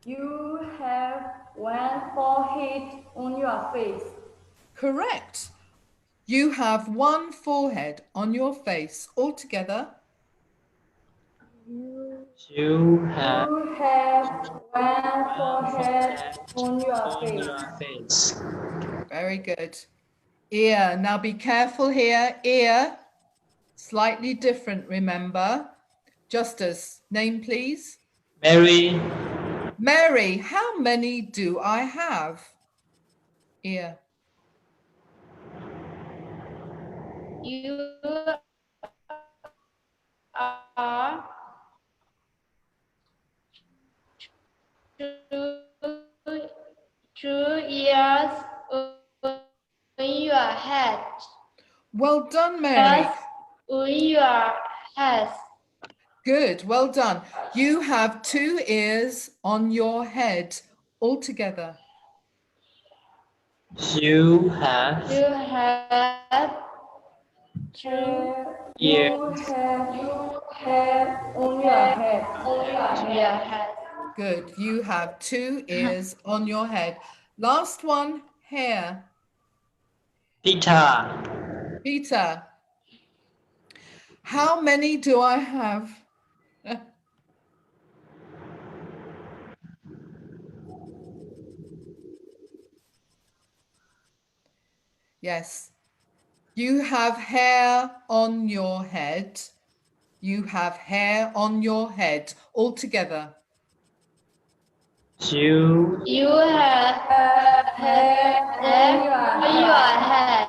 You have one forehead on your face. Correct. You have 1 forehead on your face. All together. you have You have one 1 forehead forehead on your on face. your face. Very good. Ear. Now be careful here. Ear. Slightly different, remember. Justice. Name, please. Mary, Mary, how many do I have? Ear. You are 2 ears on your head. Well done, Mary. Ears on your head. Good. Well done. You have 2 ears on your head. All together. you have You have 2 ears You have on your head. on your head. Good. You have 2 ears on your head. Last one, hair. Peter, Peter, how many do I have? Yes. You have hair on your head. You have hair on your head. All together. you You have hair on your head.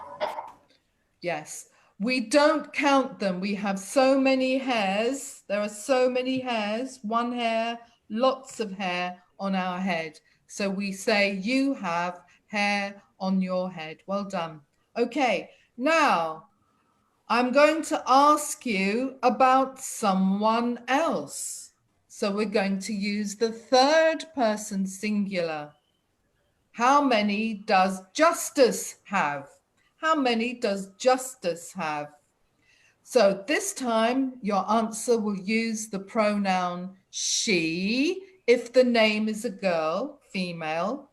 Yes. We don't count them. We have so many hairs. There are so many hairs. 1 hair, lots of hair on our head. So we say you have hair on your head. Well done. Okay. Now I'm going to ask you about someone else. So we're going to use the 3rd person singular. How many does Justice have? How many does Justice have? So this time your answer will use the pronoun she if the name is a girl, female,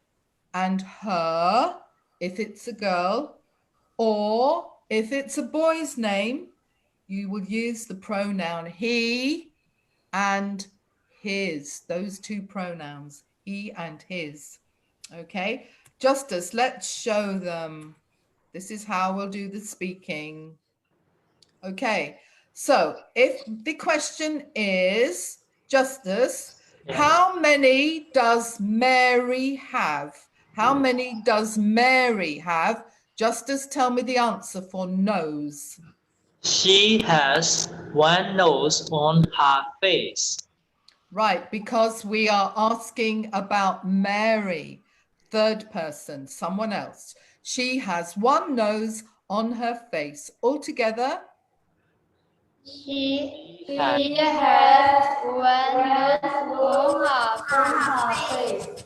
and her if it's a girl, or if it's a boy's name, you will use the pronoun he and his, those 2 pronouns, he and his. Okay, Justice, let's show them. This is how we'll do the speaking. Okay, so if the question is, Justice, how many does Mary have? How many does Mary have? Justice, tell me the answer for nose. she has 1 nose on her face. Right, because we are asking about Mary, 3rd person, someone else. She has 1 nose on her face. All together. She has has 1 nose on her face.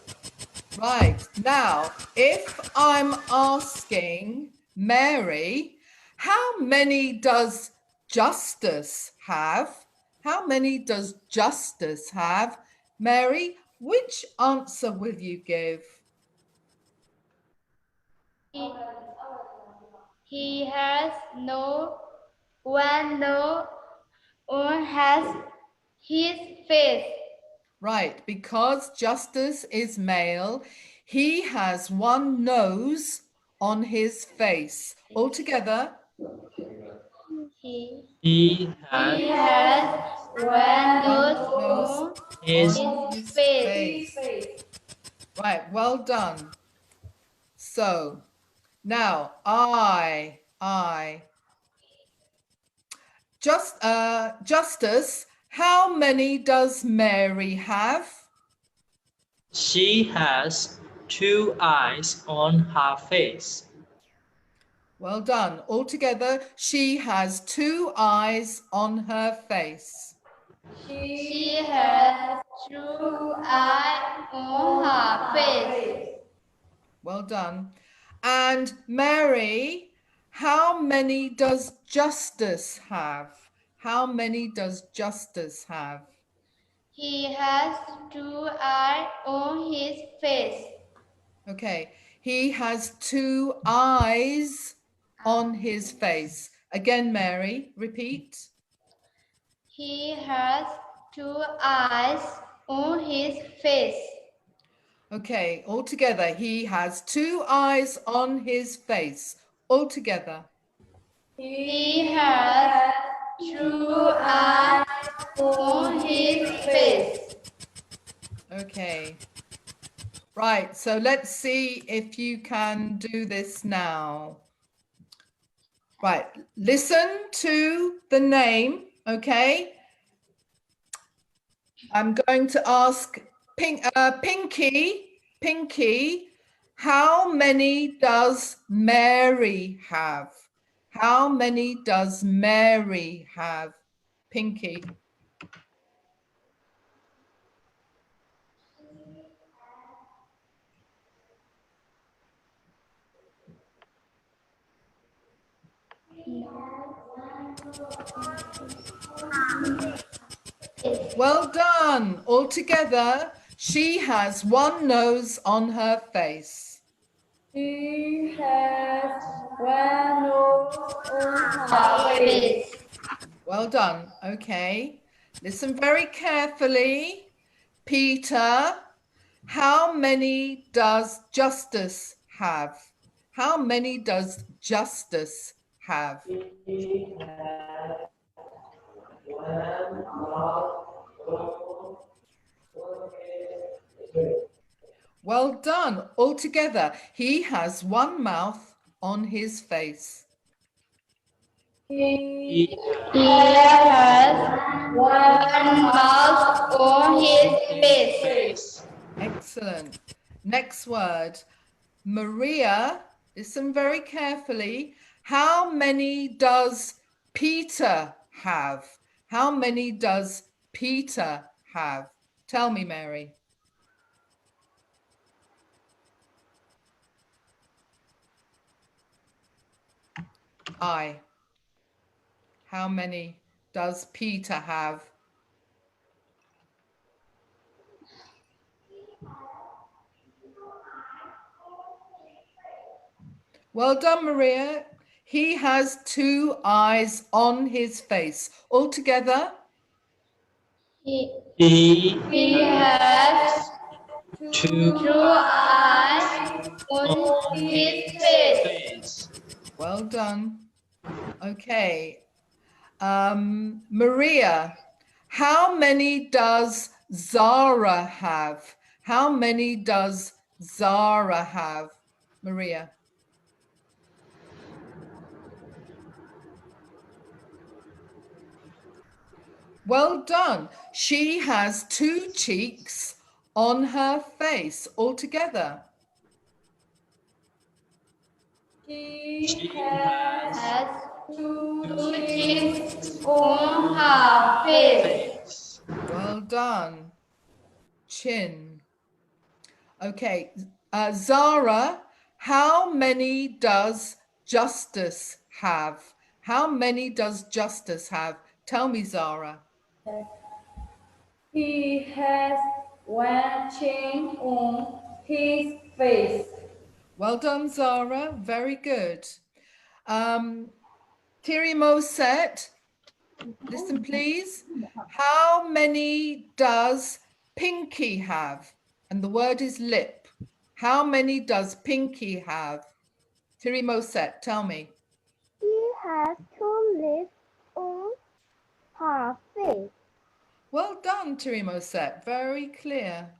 Right, now, if I'm asking Mary, how many does Justice have? How many does Justice have? Mary, which answer will you give? He has 1 nose on his face. Right, because Justice is male, he has 1 nose on his face. All together. He has 1 nose Nose his on his face. Right, well done. So now Justice, How many does Mary have? She has 2 eyes on her face. Well done. Altogether, she has 2 eyes on her face. She has 2 eyes on her face. Well done. And Mary, how many does Justice have? How many does Justice have? He has 2 eyes on his face. Okay, he has 2 eyes on his face. Again, Mary, repeat. He has 2 eyes on his face. Okay, all together, he has 2 eyes on his face. All together. He has 2 eyes on his face. Okay. Right, so let's see if you can do this now. Right, listen to the name, okay? I'm going to ask Pinky, how many does Mary have? How many does Mary have? Pinky. Well done. Altogether, she has 1 nose on her face. She has 1 nose on her face. Well done. Okay. Listen very carefully. Peter, how many does Justice have? How many does Justice have? Well done. Altogether, he has 1 mouth on his face. He has 1 mouth on his face. Excellent. Next word. Maria, listen very carefully. How many does Peter have? How many does Peter have? Tell me, Mary. How many does Peter have? Well done, Maria. He has 2 eyes on his face. Altogether? He has 2 eyes on his face. Well done. Okay. Maria, how many does Zara have? How many does Zara have? Maria. Well done. She has 2 cheeks on her face altogether. She has 2 cheeks On her face. Well done. Chin. Okay. Zara, how many does Justice have? How many does Justice have? Tell me, Zara. He has 1 chin on his face. Well done, Zara. Very good. Thierry Moset, listen, please. How many does Pinky have? And the word is lip. How many does Pinky have? Thierry Moset, tell me. She has 2 lips on her face. Well done, Thierry Moset. Very clear.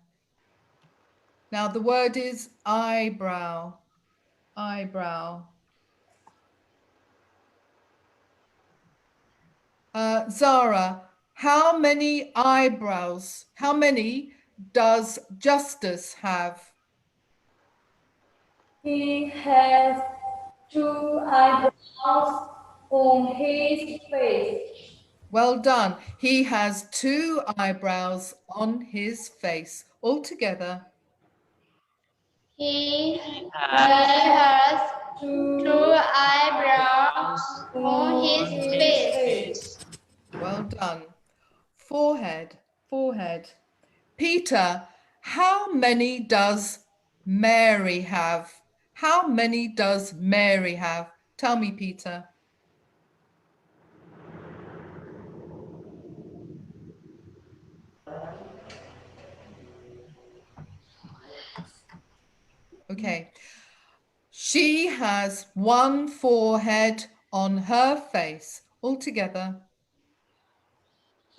Now the word is eyebrow. Eyebrow. Zara, how many eyebrows? How many does Justice have? He has 2 eyebrows on his face. Well done. He has 2 eyebrows on his face. All together. He Has has 2 2 eyebrows on his on face. face. Well done. Forehead, forehead. Peter, how many does Mary have? How many does Mary have? Tell me, Peter. Okay. She has 1 forehead on her face. All together.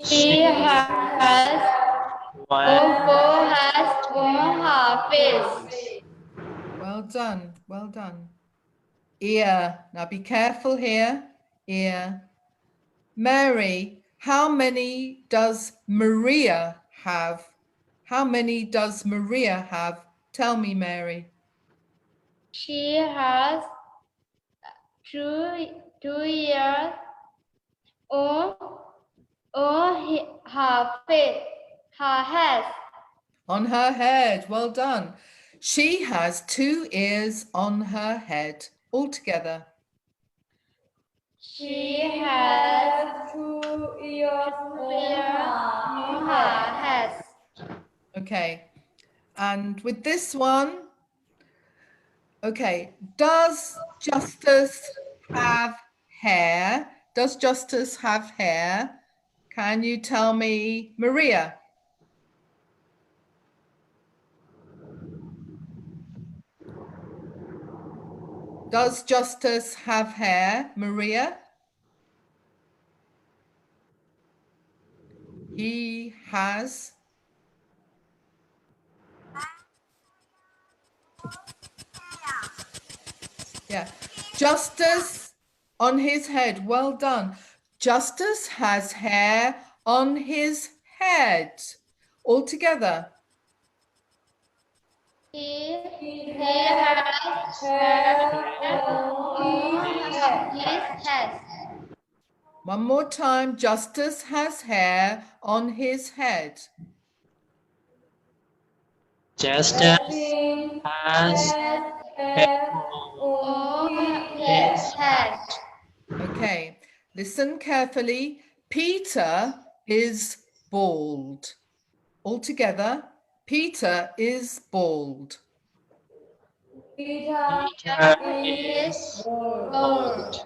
She has One. 4 foreheads on her face. Well done. Well done. Ear. Now be careful here. Ear. Mary, how many does Maria have? How many does Maria have? Tell me, Mary. She has 2 ears on her face, her head. On her head. Well done. She has 2 ears on her head. All together. She has 2 ears 2 ears on her head. Okay. And with this one, okay, does Justice have hair? Does Justice have hair? Can you tell me, Maria? Does Justice have hair, Maria? He has. Yeah. Justice on his head. Well done. Justice has hair on his head. All together. He has hair on his head. One more time. Justice has hair on his head. Justice Justin has hair on his His head. Okay. Listen carefully. Peter is bald. All together. Peter is bald. Peter Is bald. old.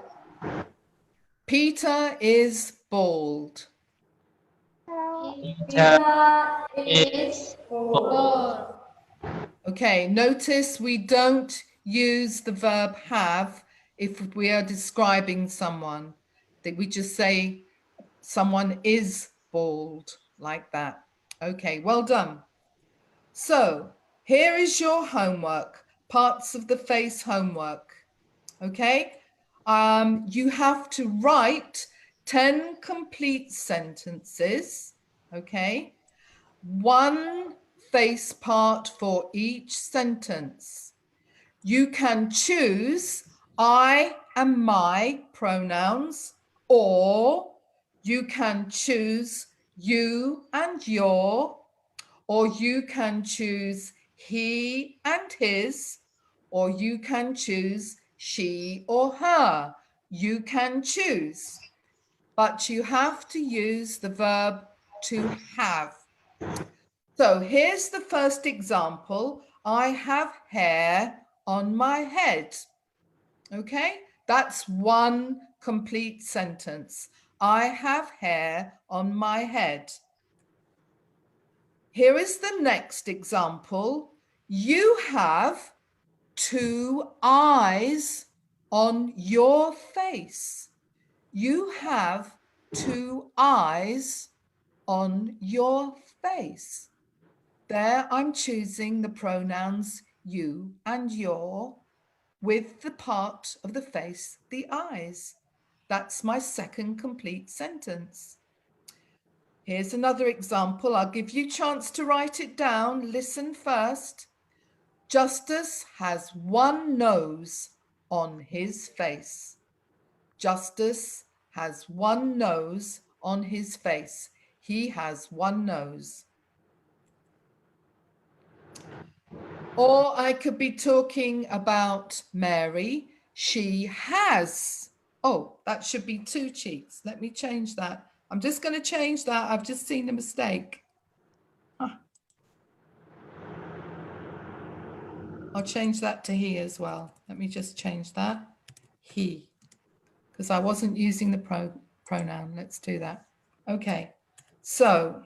Peter is bald. Peter Is bald. old. Okay, notice we don't use the verb have if we are describing someone. That we just say someone is bald, like that. Okay, well done. So here is your homework, parts of the face homework. Okay, you have to write 10 complete sentences. Okay, 1 face part for each sentence. You can choose I and my pronouns, or you can choose you and your, or you can choose he and his, or you can choose she or her. You can choose, but you have to use the verb to have. So here's the first example. I have hair on my head. Okay, that's 1 complete sentence. I have hair on my head. Here is the next example. You have 2 eyes on your face. You have 2 eyes on your face. There I'm choosing the pronouns you and your with the part of the face, the eyes. That's my second complete sentence. Here's another example. I'll give you a chance to write it down. Listen first. Justice has one nose on his face. Justice has one nose on his face. He has one nose. Or I could be talking about Mary. She has. Oh, that should be two cheeks. Let me change that. I'm just going to change that. I've just seen a mistake. I'll change that to he as well. Let me just change that. He, because I wasn't using the pronoun. Let's do that. Okay. So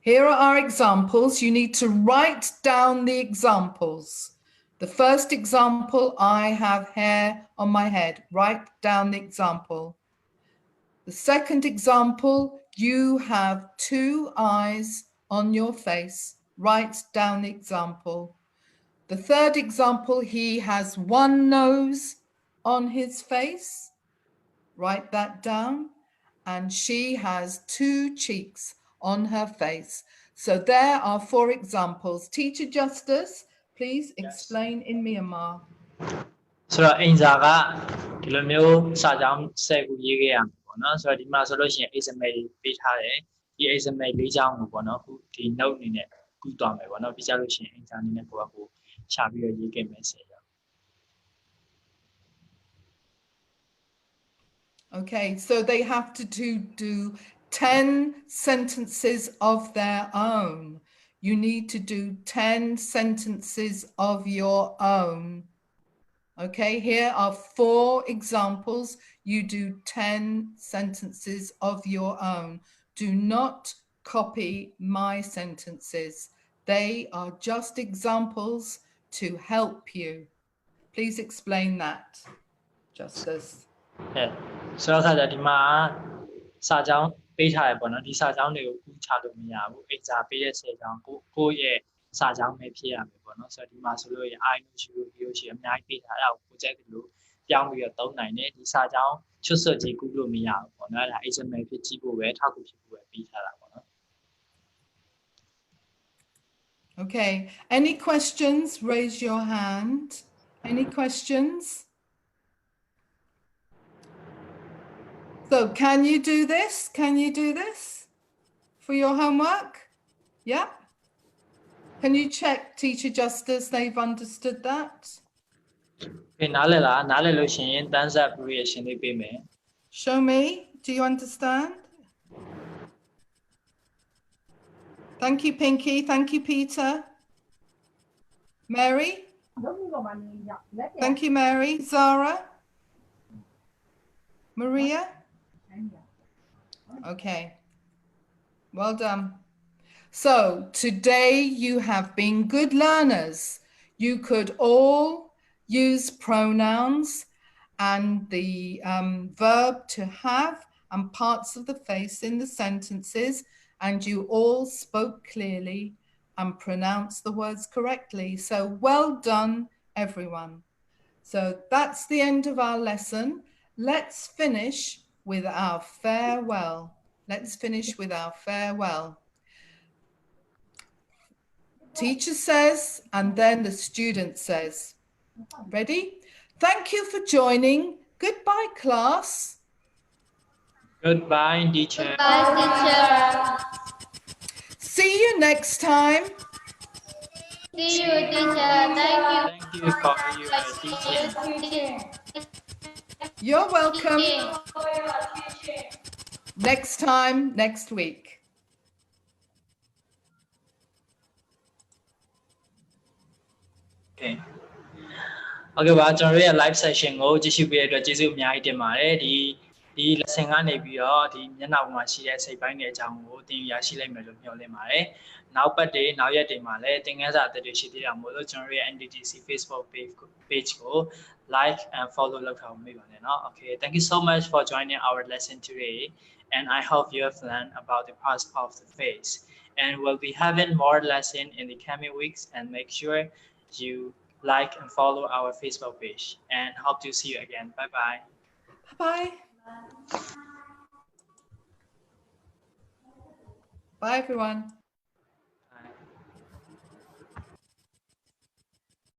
here are our examples. You need to write down the examples. The first example, I have hair on my head. Write down the example. The second example, you have two eyes on your face. Write down the example. The third example, he has one nose on his face. Write that down. And she has two cheeks on her face. So there are four examples. Teacher Justice, please explain in Myanmar. So Inzaga, Kilomio, Sajam, Seguia, so the Masolosian is a maid, bit high. He is a maid, Lijang, one of who did know in it. Good dome, one of his allusion in Tanina Kuaku, Shabio, you can message. Okay, so they have to do 10 sentences of their own. You need to do 10 sentences of your own. Okay, here are four examples. You do 10 sentences of your own. Do not copy my sentences. They are just examples to help you. Please explain that, Justice. Yeah. So that the ma Sajam, Beta, Bonati Sajam, the Chadumia, it's a bit say down, go ye, Sajam may appear, so the Masolo, I know you, she, and I beat her out, project look, young we are don't nine, the Sajam, just a Jigulu Mia, or not, it's a maybe Jibu, where Taku people beat her. Okay, any questions? Raise your hand. Any questions? So can you do this? Can you do this for your homework? Yeah? Can you check Teacher Justice they've understood that? Nalela, Nalelushin, dance up reaction, they be me. Show me. Do you understand? Thank you, Pinky. Thank you, Peter. Mary? Thank you, Mary. Zara? Maria? Okay. Well done. So today you have been good learners. You could all use pronouns and the verb to have and parts of the face in the sentences, and you all spoke clearly and pronounced the words correctly. So well done, everyone. So that's the end of our lesson. Let's finish with our farewell. Let's finish with our farewell. Teacher says, and then the student says. Ready? Thank you for joining. Goodbye, class. Goodbye, teacher. Bye, teacher. See you next time. See you, teacher. Thank you. Thank you for your teaching. You're welcome. Next time, next week. Okay. Okay, well,ကျွန်တော်ရဲ့ live session ကိုကြည့်ရှုပေးတဲ့အတွက်ကျေးဇူးအများကြီးတင်ပါတယ်ဒီ lesson ကနေပြီးတော့ဒီမျက်နှာပေါ်မှာရှိတဲ့စိတ်ပိုင်းတွေအကြောင်းကိုသင်ရရှိလိုက်မယ်လို့မျှော်လင့်ပါတယ်နောက်ပတ်တွေနောက်ရက်တွေမှာလည်းသင်ခန်းစာအသစ်တွေရှိသေးတာမို့လို့ကျွန်တော်ရဲ့ NTTC Facebook page ကို like and follow လုပ်ထားဖို့မေ့ပါနဲ့เนาะ Okay, thank you so much for joining our lesson today and I hope you have learned about the parts of the face and we'll be having more lesson in the coming weeks and make sure you like and follow our Facebook page and hope to see you again. Bye bye. Bye bye. Bye, everyone.